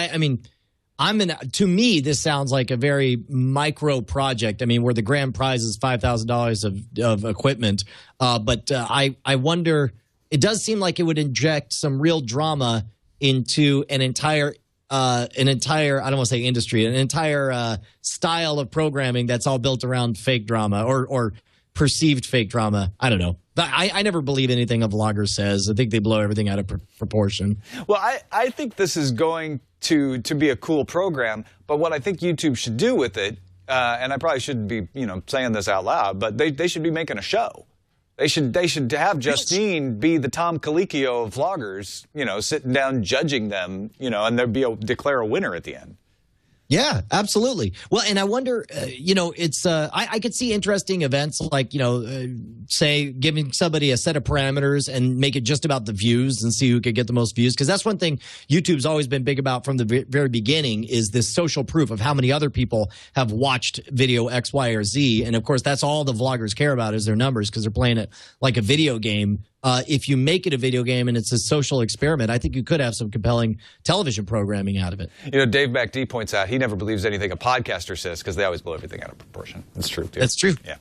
to me, this sounds like a very micro project. I mean, where the grand prize is $5,000 of equipment. But I wonder, it does seem like it would inject some real drama into an entire, I don't want to say industry, an entire style of programming that's all built around fake drama or perceived fake drama. I don't know. I never believe anything a vlogger says. I think they blow everything out of proportion. Well, I think this is going to be a cool program, but what I think YouTube should do with it, and I probably shouldn't be saying this out loud, but they should be making a show. They should have Justine be the Tom Colicchio of vloggers, sitting down judging them, and there'd declare a winner at the end. Yeah, absolutely. Well, and I wonder, it's I could see interesting events like, say giving somebody a set of parameters and make it just about the views and see who could get the most views. Because that's one thing YouTube's always been big about from the very beginning is this social proof of how many other people have watched video X, Y, or Z. And of course, that's all the vloggers care about is their numbers because they're playing it like a video game. If you make it a video game and it's a social experiment, I think you could have some compelling television programming out of it. Dave MacD points out he never believes anything a podcaster says because they always blow everything out of proportion. That's true, too. That's true. Yeah.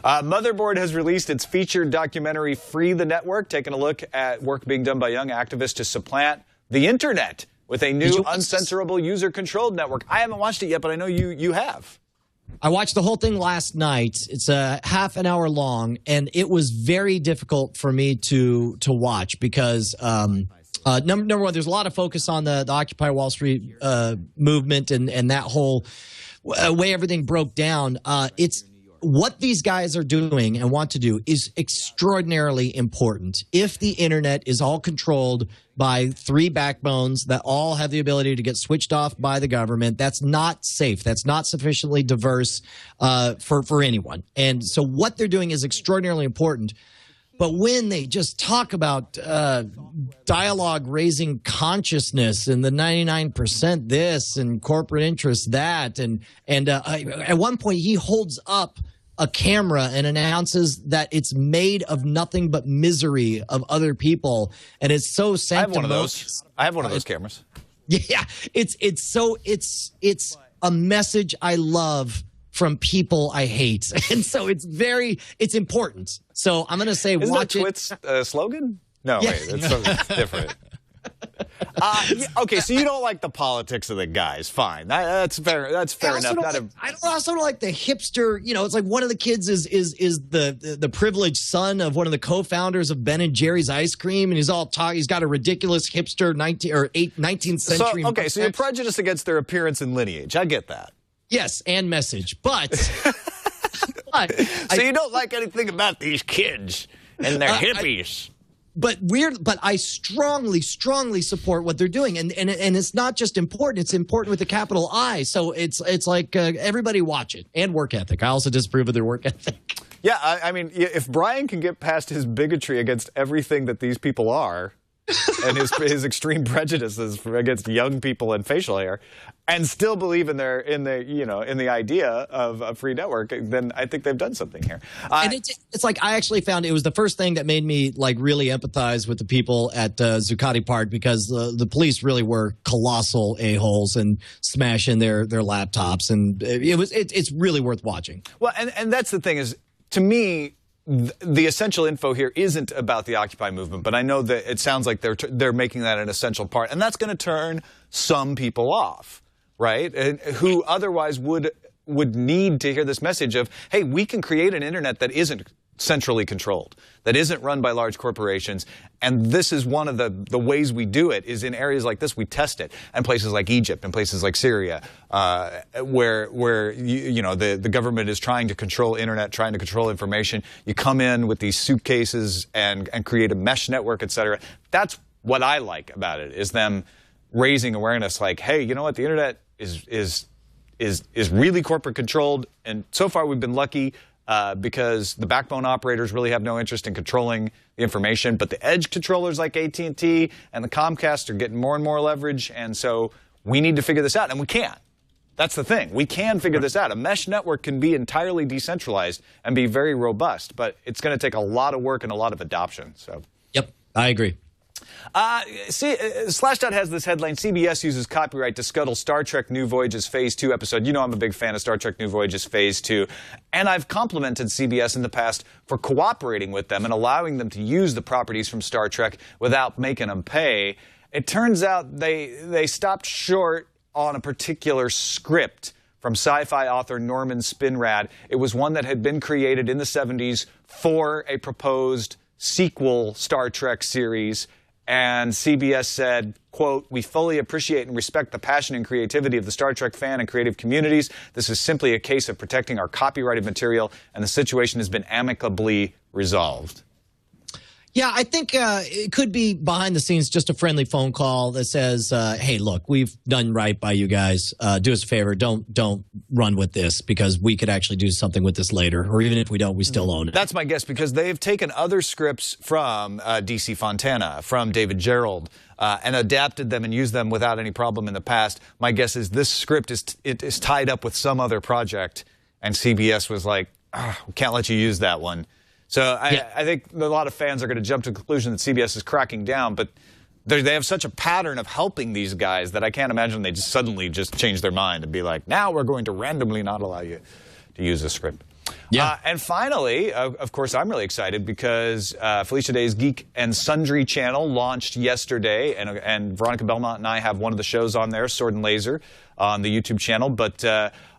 Motherboard has released its featured documentary, Free the Network, taking a look at work being done by young activists to supplant the internet with a new uncensorable user-controlled network. I haven't watched it yet, but I know you have. I watched the whole thing last night. It's a half an hour long, and it was very difficult for me to watch because number one, there's a lot of focus on the Occupy Wall Street movement and that whole way everything broke down. It's what these guys are doing and want to do is extraordinarily important. If the internet is all controlled by three backbones that all have the ability to get switched off by the government, that's not safe. That's not sufficiently diverse for anyone. And so what they're doing is extraordinarily important. But when they just talk about dialogue raising consciousness and the 99% this and corporate interests that, and at one point he holds up a camera and announces that it's made of nothing but misery of other people, and it's so sanctimonious. I have one of those cameras. Yeah, it's a message I love from people I hate, and so it's important. So I'm going to say, Isn't watch that Twit's slogan? No, yeah. wait, that's something different. Okay, so you don't like the politics of the guys. Fine, that's fair. That's fair enough. I also don't like the hipster. You know, it's like one of the kids is the privileged son of one of the co-founders of Ben and Jerry's ice cream, and he's all talking. He's got a ridiculous hipster 19th century. So, okay, so you're prejudiced against their appearance and lineage. I get that. Yes, and message, but. So you don't like anything about these kids and their hippies. But I strongly support what they're doing, and it's not just important; it's important with a capital I. So it's like everybody watch it, and work ethic. I also disapprove of their work ethic. Yeah, I mean, if Brian can get past his bigotry against everything that these people are, and his extreme prejudices against young people and facial hair, and still believe in the idea of a free network, then I think they've done something here. And it's like I actually found it was the first thing that made me like really empathize with the people at Zuccotti Park, because the police really were colossal a-holes and smashing their laptops, and it's really worth watching. Well, and that's the thing is, to me, the essential info here isn't about the Occupy movement, but I know that it sounds like they're making that an essential part, and that's going to turn some people off, right? And who otherwise would need to hear this message of, hey, we can create an internet that isn't centrally controlled, that isn't run by large corporations, and this is one of the ways we do it is in areas like this. We test it, and places like Egypt and places like Syria, where the government is trying to control internet, trying to control information. You come in with these suitcases and create a mesh network, et cetera. That's what I like about it, is them raising awareness, like, hey, you know what, the internet is really corporate controlled, and so far we've been lucky. Because the backbone operators really have no interest in controlling the information, but the edge controllers like AT&T and the Comcast are getting more and more leverage, and so we need to figure this out, and we can. That's the thing. We can figure this out. A mesh network can be entirely decentralized and be very robust, but it's going to take a lot of work and a lot of adoption. So. Yep, I agree. Slashdot has this headline: CBS uses copyright to scuttle Star Trek New Voyages Phase 2 episode. You know I'm a big fan of Star Trek New Voyages Phase 2, and I've complimented CBS in the past for cooperating with them and allowing them to use the properties from Star Trek without making them pay. It turns out they stopped short on a particular script from sci-fi author Norman Spinrad. It was one that had been created in the 70s for a proposed sequel Star Trek series. And CBS said, quote, "We fully appreciate and respect the passion and creativity of the Star Trek fan and creative communities. This is simply a case of protecting our copyrighted material, and the situation has been amicably resolved." Yeah, I think it could be behind the scenes just a friendly phone call that says, hey, look, we've done right by you guys. Do us a favor. Don't run with this, because we could actually do something with this later. Or even if we don't, we still own it. That's my guess, because they've taken other scripts from D.C. Fontana, from David Gerrold, and adapted them and used them without any problem in the past. My guess is this script is tied up with some other project, and CBS was like, we can't let you use that one. So I think a lot of fans are going to jump to the conclusion that CBS is cracking down, but they have such a pattern of helping these guys that I can't imagine they just suddenly just change their mind and be like, now we're going to randomly not allow you to use this script. Yeah. And finally, of course, I'm really excited because Felicia Day's Geek and Sundry channel launched yesterday, and Veronica Belmont and I have one of the shows on there, Sword and Laser, on the YouTube channel, but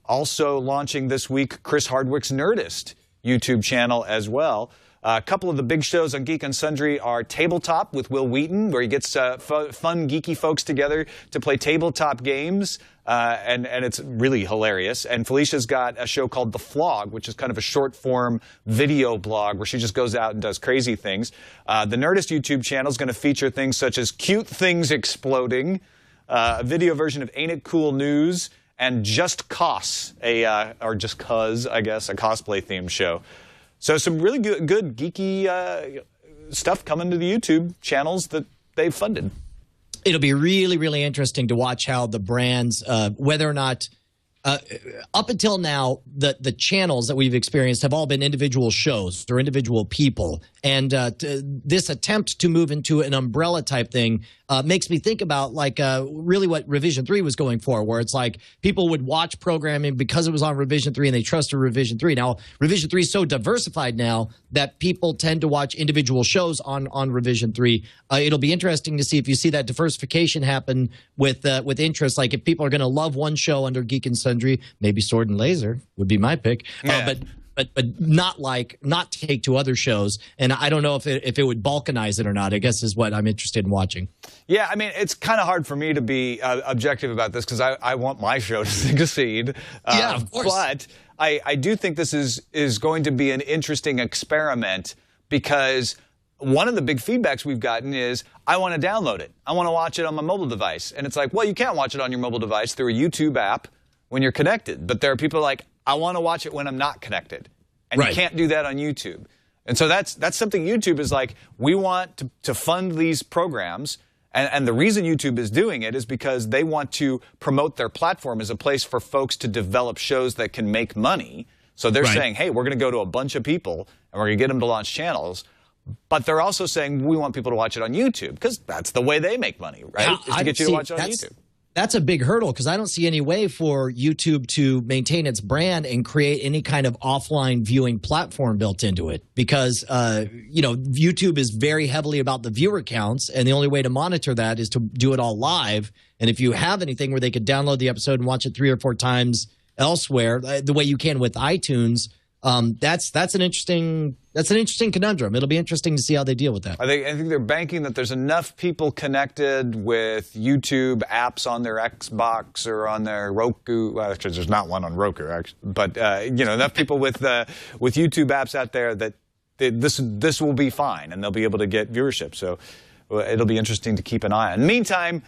also launching this week, Chris Hardwick's Nerdist YouTube channel as well. A couple of the big shows on Geek and Sundry are Tabletop with Will Wheaton, where he gets fun, geeky folks together to play tabletop games, and it's really hilarious. And Felicia's got a show called The Flog, which is kind of a short-form video blog where she just goes out and does crazy things. The Nerdist YouTube channel is going to feature things such as Cute Things Exploding, a video version of Ain't It Cool News, and Just Cause, or Just Cause, I guess, a cosplay-themed show. So some really good geeky stuff coming to the YouTube channels that they've funded. It'll be really, really interesting to watch how the brands, whether or not, up until now, the channels that we've experienced have all been individual shows or individual people. And this attempt to move into an umbrella type thing makes me think about like really what Revision 3 was going for, where it's like people would watch programming because it was on Revision 3 and they trusted Revision 3. Now, Revision 3 is so diversified now that people tend to watch individual shows on Revision 3. It'll be interesting to see if you see that diversification happen with interest. Like if people are going to love one show under Geek and Sundry, maybe Sword and Laser would be my pick. Yeah. But not take to other shows, and I don't know if it would balkanize it or not. I guess is what I'm interested in watching. Yeah, I mean, it's kind of hard for me to be objective about this because I want my show to succeed. Yeah, of course. But I do think this is going to be an interesting experiment because one of the big feedbacks we've gotten is, I want to download it. I want to watch it on my mobile device. And it's like, well, you can't watch it on your mobile device through a YouTube app when you're connected. But there are people like, I want to watch it when I'm not connected. And you can't do that on YouTube. And so that's something YouTube is like, we want to fund these programs. And the reason YouTube is doing it is because they want to promote their platform as a place for folks to develop shows that can make money. So they're saying, hey, we're going to go to a bunch of people and we're going to get them to launch channels. But they're also saying we want people to watch it on YouTube because that's the way they make money, right? Yeah, is to get you to watch it on YouTube. That's a big hurdle because I don't see any way for YouTube to maintain its brand and create any kind of offline viewing platform built into it because, YouTube is very heavily about the viewer counts, and the only way to monitor that is to do it all live. And if you have anything where they could download the episode and watch it 3 or 4 times elsewhere, the way you can with iTunes, that's an interesting conundrum. It'll be interesting to see how they deal with that. I think they're banking that there's enough people connected with YouTube apps on their Xbox or on their Roku. Well, actually, there's not one on Roku, actually, but enough people with YouTube apps out there that this will be fine and they'll be able to get viewership. So it'll be interesting to keep an eye on. In the meantime,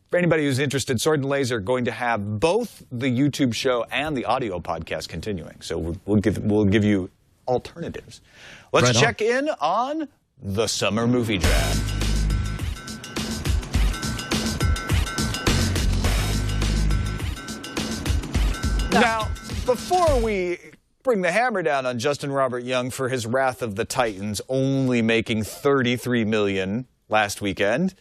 for anybody who's interested, Sword and Laser are going to have both the YouTube show and the audio podcast continuing. So we'll give you alternatives. Let's check in on the summer movie draft. Now, before we bring the hammer down on Justin Robert Young for his Wrath of the Titans only making $33 million last weekend,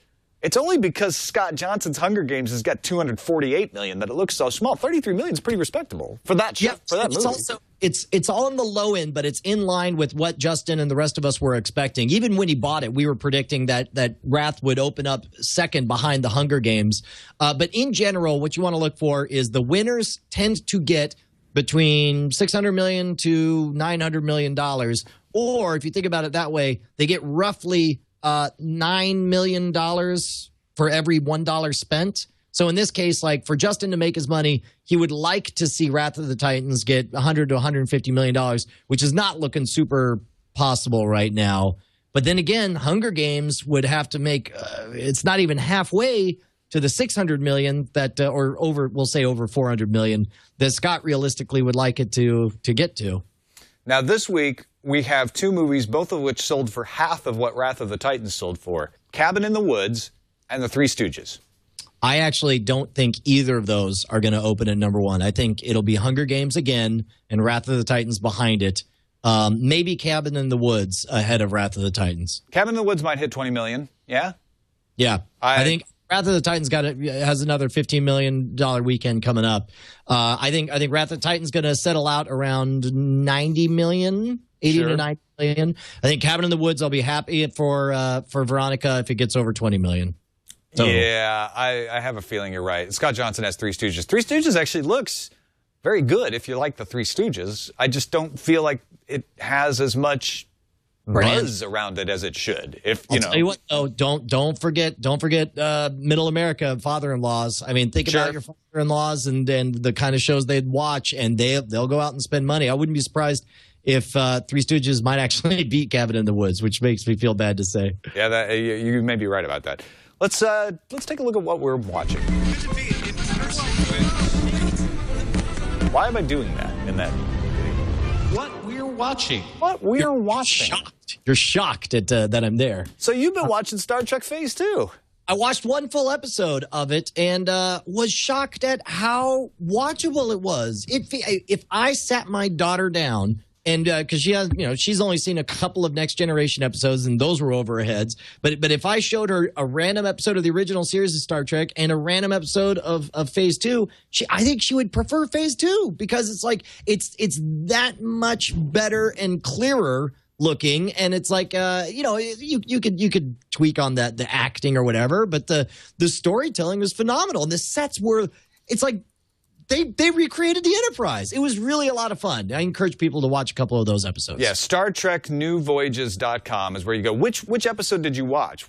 it's only because Scott Johnson's Hunger Games has got $248 million that it looks so small. $33 million is pretty respectable for that show, for that movie. It's all in the low end, but it's in line with what Justin and the rest of us were expecting. Even when he bought it, we were predicting that Wrath would open up second behind the Hunger Games. But in general, what you want to look for is the winners tend to get between $600 million to $900 million. Or if you think about it that way, they get roughly $9 million for every $1 spent. So in this case, like for Justin to make his money, he would like to see Wrath of the Titans get $100 to $150 million, which is not looking super possible right now. But then again, Hunger Games would have to make it's not even halfway to the $600 million that, or over, we'll say over $400 million that Scott realistically would like it to get to. Now this week, we have 2 movies, both of which sold for half of what Wrath of the Titans sold for. Cabin in the Woods and The Three Stooges. I actually don't think either of those are going to open at number 1. I think it'll be Hunger Games again and Wrath of the Titans behind it. Maybe Cabin in the Woods ahead of Wrath of the Titans. Cabin in the Woods might hit $20 million. Yeah? Yeah. I think Wrath of the Titans has another $15 million weekend coming up. I think Wrath of the Titans going to settle out around $90 million. 80 to 90 million. I think Cabin in the Woods, I'll be happy for Veronica if it gets over 20 million. Total. Yeah, I have a feeling you're right. Scott Johnson has Three Stooges. Three Stooges actually looks very good if you like the Three Stooges. I just don't feel like it has as much buzz around it as it should. If you know. Tell you what, though, don't forget Middle America father-in-laws. I mean, think about your father-in-laws and the kind of shows they'd watch, and they'll go out and spend money. I wouldn't be surprised if Three Stooges might actually beat Cabin in the Woods, which makes me feel bad to say. Yeah, you may be right about that. Let's take a look at what we're watching. Why am I doing that in that? what we're watching. What we're watching. Shocked. You're shocked at that I'm there. So you've been watching Star Trek Phase 2. I watched one full episode of it and was shocked at how watchable it was. If I sat my daughter down, and because she has, she's only seen a couple of Next Generation episodes, and those were over her heads. But if I showed her a random episode of the original series of Star Trek and a random episode of Phase 2, I think she would prefer Phase 2 because it's like it's that much better and clearer looking, and it's like you could tweak on the acting or whatever, but the storytelling was phenomenal, and the sets were, it's like they recreated the Enterprise. It was really a lot of fun. I encourage people to watch a couple of those episodes. Yeah, StarTrekNewVoyages.com is where you go. Which episode did you watch?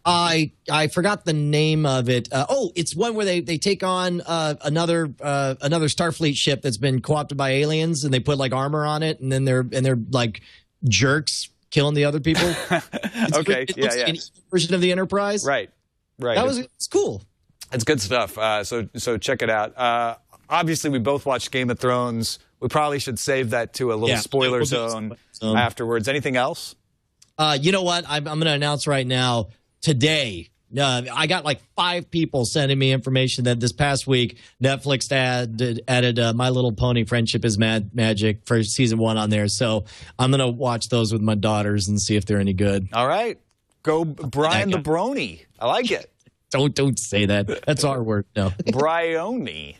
I forgot the name of it. It's one where they take on another Starfleet ship that's been co-opted by aliens, and they put like armor on it, and then they're like jerks killing the other people. Okay, it looks like an version of the Enterprise. Right. It's cool. It's good stuff. So check it out. Obviously, we both watched Game of Thrones. We probably should save that to a little spoiler zone afterwards. Anything else? You know what? I'm going to announce right now. Today, I got like 5 people sending me information that this past week Netflix added My Little Pony: Friendship is Magic for season 1 on there. So I'm going to watch those with my daughters and see if they're any good. All right. Go Brian the Brony. I like it. Don't say that. That's our word. No. Bryony.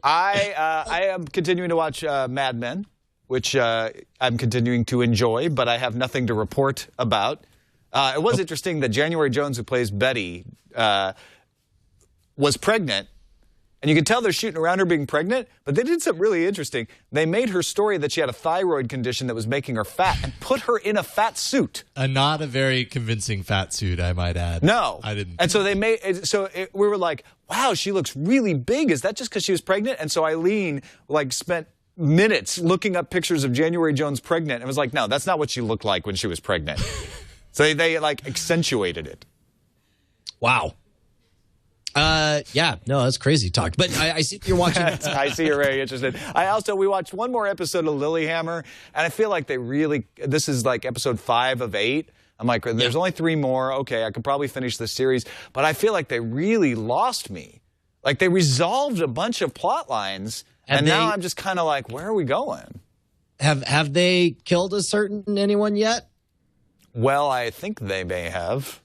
I am continuing to watch Mad Men, which I'm continuing to enjoy, but I have nothing to report about. It was interesting that January Jones, who plays Betty, was pregnant. And you could tell they're shooting around her being pregnant, but they did something really interesting. They made her story that she had a thyroid condition that was making her fat and put her in a fat suit. Not a very convincing fat suit, I might add. No. I didn't. And so we were like, wow, she looks really big. Is that just because she was pregnant? And so Eileen spent minutes looking up pictures of January Jones pregnant and was like, no, that's not what she looked like when she was pregnant. So they accentuated it. Wow. That's crazy talk. But I see you're watching. I see you're very interested. We watched one more episode of Lilyhammer, and I feel like this is like episode 5 of 8. I'm like, there's only 3 more. Okay, I could probably finish this series. But I feel like they really lost me. Like they resolved a bunch of plot lines, and now I'm just kind of like, where are we going? Have they killed anyone yet? Well, I think they may have.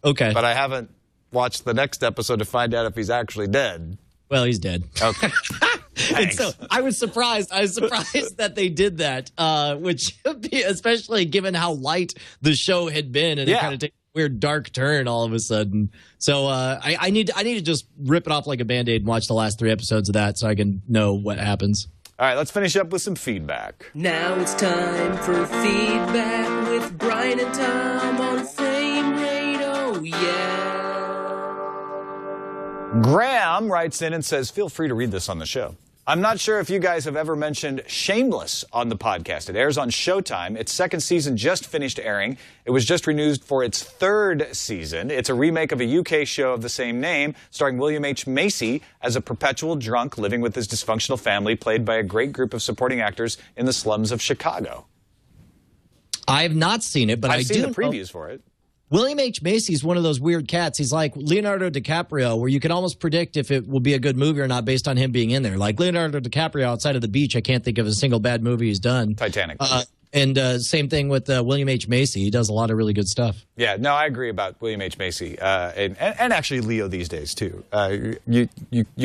Okay. But I haven't watch the next episode to find out if he's actually dead. Well, he's dead. Okay. And so I was surprised that they did that, which especially given how light the show had been, and it kind of takes a weird dark turn all of a sudden. So I need to just rip it off like a Band-Aid and watch the last 3 episodes of that so I can know what happens. All right, let's finish up with some feedback. Now it's time for feedback with Brian and Tom on Frame Rate. Oh, yeah. Graham writes in and says, feel free to read this on the show. I'm not sure if you guys have ever mentioned Shameless on the podcast. It airs on Showtime. Its 2nd season just finished airing. It was just renewed for its 3rd season. It's a remake of a UK show of the same name, starring William H. Macy as a perpetual drunk living with his dysfunctional family, played by a great group of supporting actors in the slums of Chicago. I have not seen it, but I've seen the previews for it. William H. Macy is one of those weird cats. He's like Leonardo DiCaprio, where you can almost predict if it will be a good movie or not based on him being in there. Like Leonardo DiCaprio outside of The Beach, I can't think of a single bad movie he's done. Titanic. And same thing with William H. Macy. He does a lot of really good stuff. Yeah, no, I agree about William H. Macy, and actually Leo these days too. You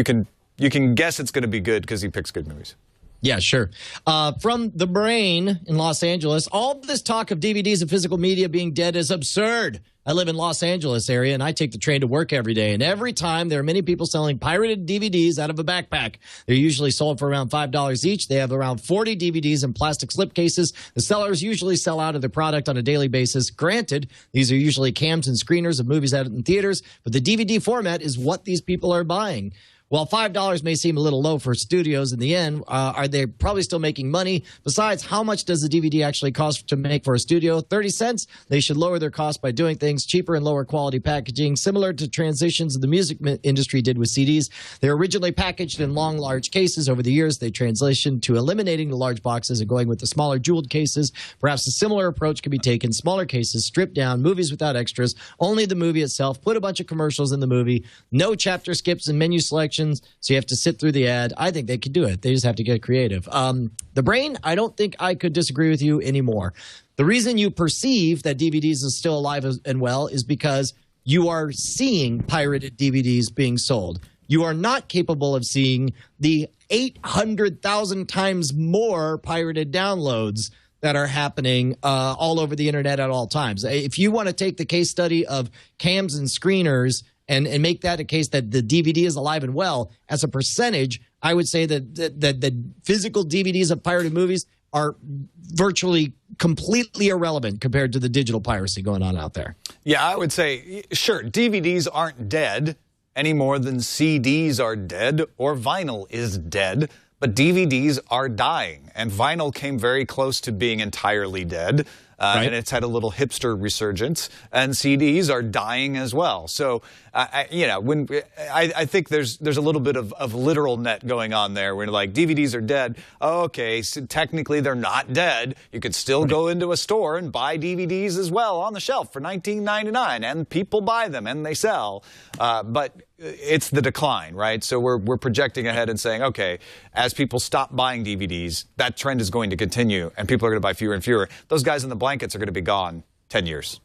can guess it's going to be good because he picks good movies. Yeah, sure. From The Brain in Los Angeles, all this talk of DVDs and physical media being dead is absurd. I live in Los Angeles area, and I take the train to work every day. And every time, there are many people selling pirated DVDs out of a backpack. They're usually sold for around $5 each. They have around 40 DVDs in plastic slipcases. The sellers usually sell out of their product on a daily basis. Granted, these are usually cams and screeners of movies out in theaters, but the DVD format is what these people are buying. While $5 may seem a little low for studios in the end, are they probably still making money? Besides, how much does the DVD actually cost to make for a studio? 30 cents? They should lower their cost by doing things cheaper and lower quality packaging, similar to transitions the music industry did with CDs. They were originally packaged in long, large cases. Over the years, they transitioned to eliminating the large boxes and going with the smaller jeweled cases. Perhaps a similar approach could be taken. Smaller cases, stripped down, movies without extras, only the movie itself, put a bunch of commercials in the movie, no chapter skips and menu selections, so you have to sit through the ad. I think they could do it. They just have to get creative. The Brain, I don't think I could disagree with you anymore. The reason you perceive that DVDs is still alive and well is because you are seeing pirated DVDs being sold. You are not capable of seeing the 800,000 times more pirated downloads that are happening all over the internet at all times. If you want to take the case study of cams and screeners and make that a case that the DVD is alive and well, as a percentage, I would say that the physical DVDs of pirated movies are virtually completely irrelevant compared to the digital piracy going on out there. Yeah, I would say, sure, DVDs aren't dead any more than CDs are dead or vinyl is dead. But DVDs are dying, and vinyl came very close to being entirely dead, right. And it's had a little hipster resurgence, and CDs are dying as well. So, I think there's a little bit of literal net going on there. We're like, DVDs are dead. Okay, so technically they're not dead. You could still go into a store and buy DVDs as well on the shelf for $19.99, and people buy them and they sell. But it's the decline, right? So we're projecting ahead and saying, okay, as people stop buying DVDs, that trend is going to continue, and people are going to buy fewer and fewer. Those guys in the blankets are going to be gone 10 years.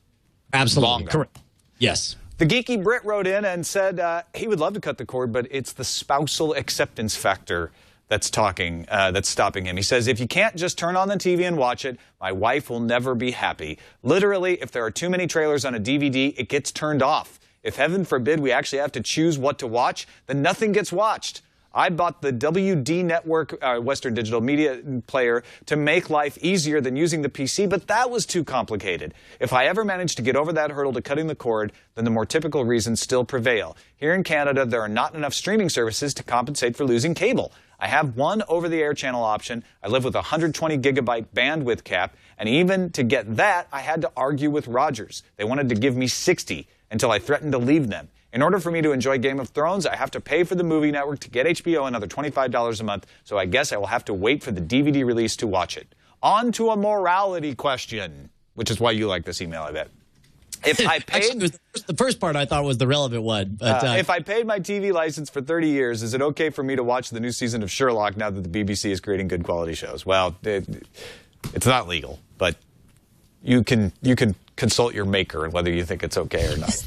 Absolutely. Correct. Yes. The Geeky Brit wrote in and said he would love to cut the cord, but it's the spousal acceptance factor that's stopping him. He says, if you can't just turn on the TV and watch it, my wife will never be happy. Literally, if there are too many trailers on a DVD, it gets turned off. If heaven forbid we actually have to choose what to watch, then nothing gets watched. I bought the WD Network Western Digital Media Player to make life easier than using the PC, but that was too complicated. If I ever manage to get over that hurdle to cutting the cord, then the more typical reasons still prevail. Here in Canada, there are not enough streaming services to compensate for losing cable. I have one over-the-air channel option. I live with a 120 gigabyte bandwidth cap, and even to get that, I had to argue with Rogers. They wanted to give me 60 until I threatened to leave them. In order for me to enjoy Game of Thrones, I have to pay for the movie network to get HBO another $25 a month, so I guess I will have to wait for the DVD release to watch it. On to a morality question, which is why you like this email, I bet. If I paid... Actually, the first part I thought was the relevant one. But, if I paid my TV license for 30 years, is it okay for me to watch the new season of Sherlock now that the BBC is creating good quality shows? Well, it's not legal, but you can consult your maker and whether you think it's okay or not.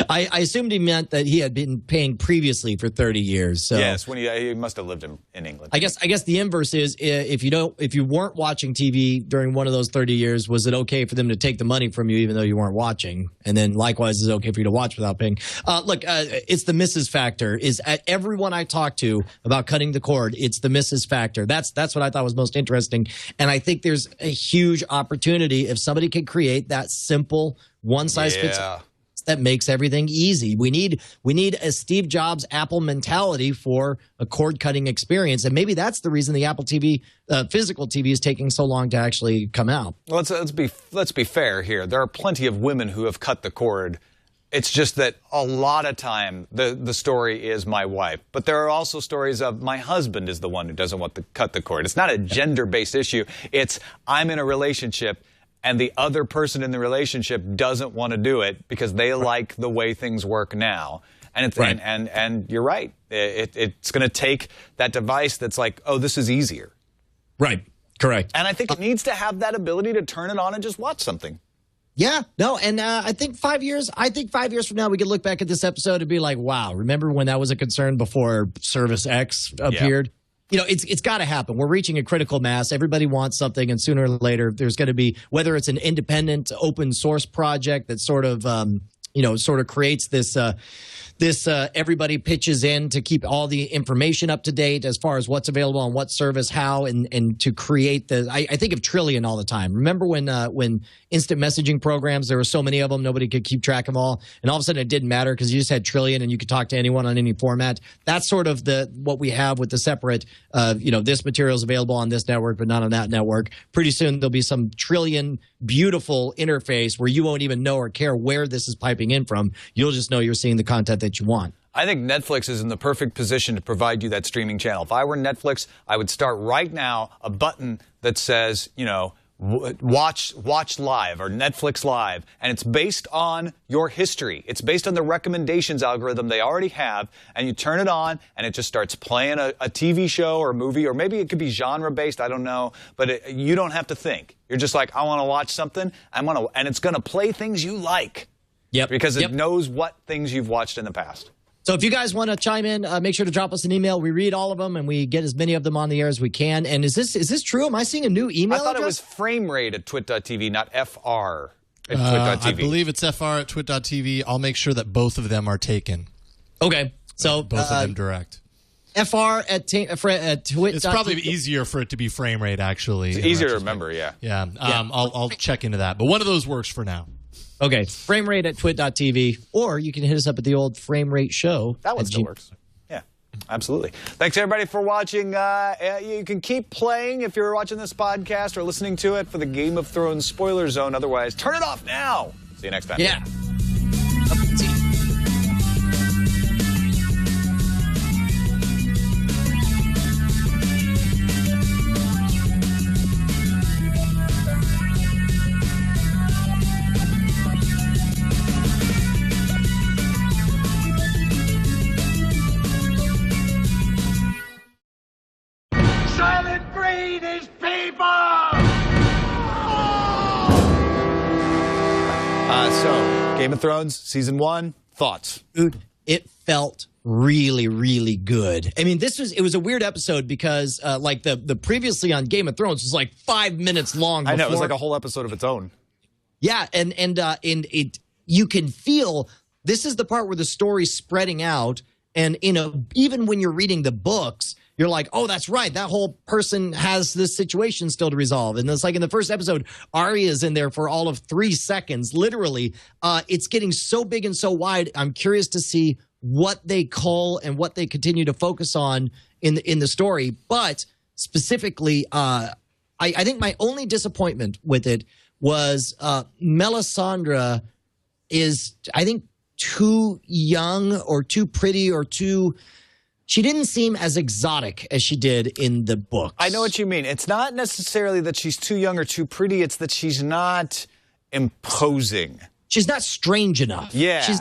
I assumed he meant that he had been paying previously for 30 years. So. Yes, when he must have lived in England. I guess the inverse is if you weren't watching TV during one of those 30 years, was it okay for them to take the money from you even though you weren't watching? And then likewise, is it okay for you to watch without paying? Look, it's the Mrs. factor. Is at everyone I talk to about cutting the cord, it's the Mrs. factor. That's what I thought was most interesting. And I think there's a huge opportunity if somebody can create that simple one-size-fits-all that makes everything easy. We need a Steve Jobs Apple mentality for a cord-cutting experience, and maybe that's the reason the Apple TV, physical TV, is taking so long to actually come out. Well, let's be fair here. There are plenty of women who have cut the cord. It's just that a lot of time the story is my wife, but there are also stories of my husband is the one who doesn't want to cut the cord. It's not a gender-based issue. It's I'm in a relationship and the other person in the relationship doesn't want to do it because they like the way things work now. And it's and you're right. It's going to take that device that's like, oh, this is easier. Right. Correct. And I think it needs to have that ability to turn it on and just watch something. Yeah, no, and I think 5 years from now, we could look back at this episode and be like, wow, remember when that was a concern before Service X appeared? Yeah. You know, it's got to happen. We're reaching a critical mass. Everybody wants something, and sooner or later, there's going to be, whether it's an independent open source project that sort of sort of creates this everybody pitches in to keep all the information up to date as far as what's available on what service, how, and to create I think of Trillion all the time. Remember when instant messaging programs, there were so many of them, nobody could keep track of them all, and all of a sudden it didn't matter because you just had Trillion and you could talk to anyone on any format. That's sort of what we have with the separate, this material is available on this network but not on that network. Pretty soon there'll be some Trillion beautiful interface where you won't even know or care where this is piping in from. You'll just know you're seeing the content that you want. I think Netflix is in the perfect position to provide you that streaming channel. If I were Netflix, I would start right now a button that says, watch live or Netflix live, and it's based on your history. It's based on the recommendations algorithm they already have, and you turn it on and it just starts playing a TV show or a movie, or maybe it could be genre based, I don't know, but you don't have to think. You're just like, I want to watch something, and it's going to play things you like. Yep. Because it knows what things you've watched in the past. So if you guys want to chime in, make sure to drop us an email. We read all of them, and we get as many of them on the air as we can. And is this true? Am I seeing a new email I thought address? It was frame rate at twit.tv, not FR at twit.tv. I believe it's FR at twit.tv. I'll make sure that both of them are taken. Okay. So both of them direct. FR at twit.tv. It's probably easier for it to be frame rate, actually. It's easier to remember, yeah. Yeah. I'll check into that. But one of those works for now. Okay, frame rate at twit.tv, or you can hit us up at the old frame rate show. That one still works. Yeah, absolutely. Thanks, everybody, for watching. You can keep playing if you're watching this podcast or listening to it for the Game of Thrones spoiler zone. Otherwise, turn it off now. See you next time. Yeah. Silent breed is people! So, Game of Thrones, Season 1, thoughts? Dude, it felt really, really good. I mean, it was a weird episode because, the previously on Game of Thrones was like 5 minutes long. I know, it was like a whole episode of its own. Yeah, and you can feel this is the part where the story's spreading out, and even when you're reading the books, you're like, oh, that's right. That whole person has this situation still to resolve. And it's like in the first episode, Arya's in there for all of 3 seconds. Literally, it's getting so big and so wide. I'm curious to see what they cull and what they continue to focus on in the story. But specifically, I think my only disappointment with it was Melisandre is, I think, too young or too pretty or too... She didn't seem as exotic as she did in the books. I know what you mean. It's not necessarily that she's too young or too pretty. It's that she's not imposing. She's not strange enough. Yeah. She's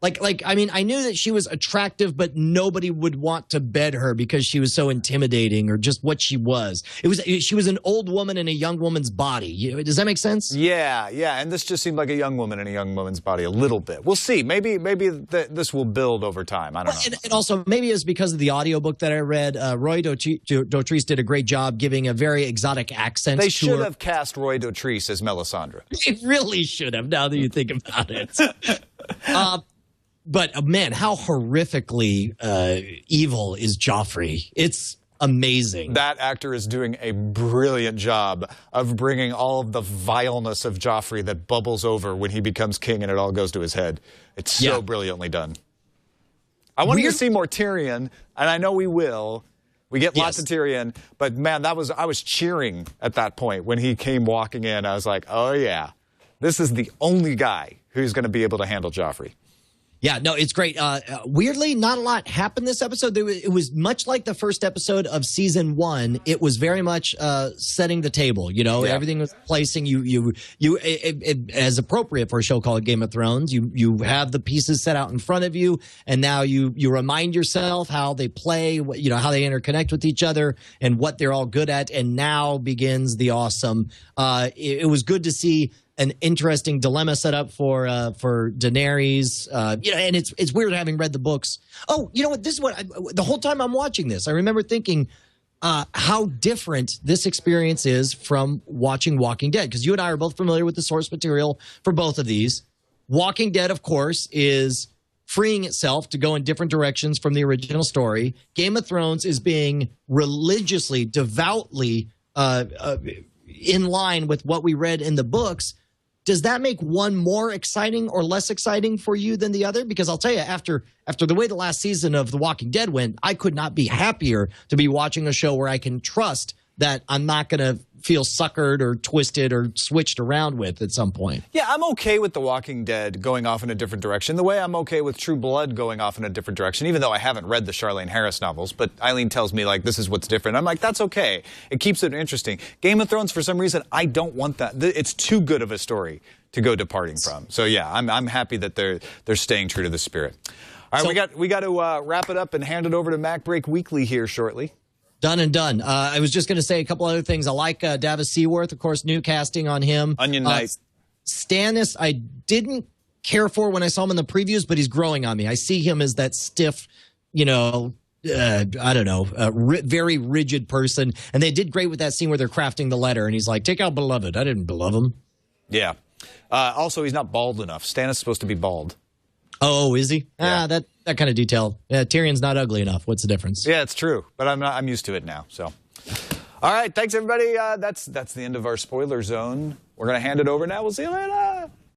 I mean, I knew that she was attractive, but nobody would want to bed her because she was so intimidating or just what she was. She was an old woman in a young woman's body. Does that make sense? Yeah. And this just seemed like a young woman in a young woman's body a little bit. We'll see. Maybe this will build over time. I don't know. And also, maybe it's because of the audiobook that I read. Roy Dotrice did a great job giving a very exotic accent. They should have cast Roy Dotrice as Melisandre. They really should have, now that you think about it. But, man, how horrifically evil is Joffrey? It's amazing. That actor is doing a brilliant job of bringing all of the vileness of Joffrey that bubbles over when he becomes king and it all goes to his head. It's so brilliantly done. I wanted to see more Tyrion, and I know we will. We get lots of Tyrion, but, man, I was cheering at that point when he came walking in. I was like, oh, yeah, this is the only guy who's going to be able to handle Joffrey. Yeah, no, it's great. Weirdly, not a lot happened this episode. It was much like the first episode of season 1. It was very much setting the table. Everything was placing you as appropriate for a show called Game of Thrones. You have the pieces set out in front of you, and now you remind yourself how they play, how they interconnect with each other, and what they're all good at. And now begins the awesome. It was good to see an interesting dilemma set up for Daenerys. And it's weird having read the books. Oh, you know what? This is what the whole time I'm watching this, I remember thinking how different this experience is from watching Walking Dead, because you and I are both familiar with the source material for both of these. Walking Dead, of course, is freeing itself to go in different directions from the original story. Game of Thrones is being religiously, devoutly in line with what we read in the books. Does that make one more exciting or less exciting for you than the other? Because I'll tell you, after the way the last season of The Walking Dead went, I could not be happier to be watching a show where I can trust that I'm not going to feel suckered or twisted or switched around with at some point. Yeah, I'm okay with The Walking Dead going off in a different direction, the way I'm okay with True Blood going off in a different direction, even though I haven't read the Charlaine Harris novels. But Eileen tells me, like, this is what's different. I'm like, that's okay. It keeps it interesting. Game of Thrones, for some reason, I don't want that. It's too good of a story to go departing from. So, yeah, I'm happy that they're staying true to the spirit. All right, so, we got to wrap it up and hand it over to Mac Break Weekly here shortly. Done and done. I was just going to say a couple other things. I like Davis Seaworth, of course, new casting on him. Onion Knight. Stannis, I didn't care for when I saw him in the previews, but he's growing on me. I see him as that stiff, I don't know, very rigid person. And they did great with that scene where they're crafting the letter, and he's like, take out beloved. I didn't beloved him. Yeah. Also, he's not bald enough. Stannis is supposed to be bald. Oh, is he? Yeah. That kind of detail. Yeah, Tyrion's not ugly enough. What's the difference? Yeah, it's true. But I'm used to it now. So, all right. Thanks, everybody. That's the end of our spoiler zone. We're going to hand it over now. We'll see you later.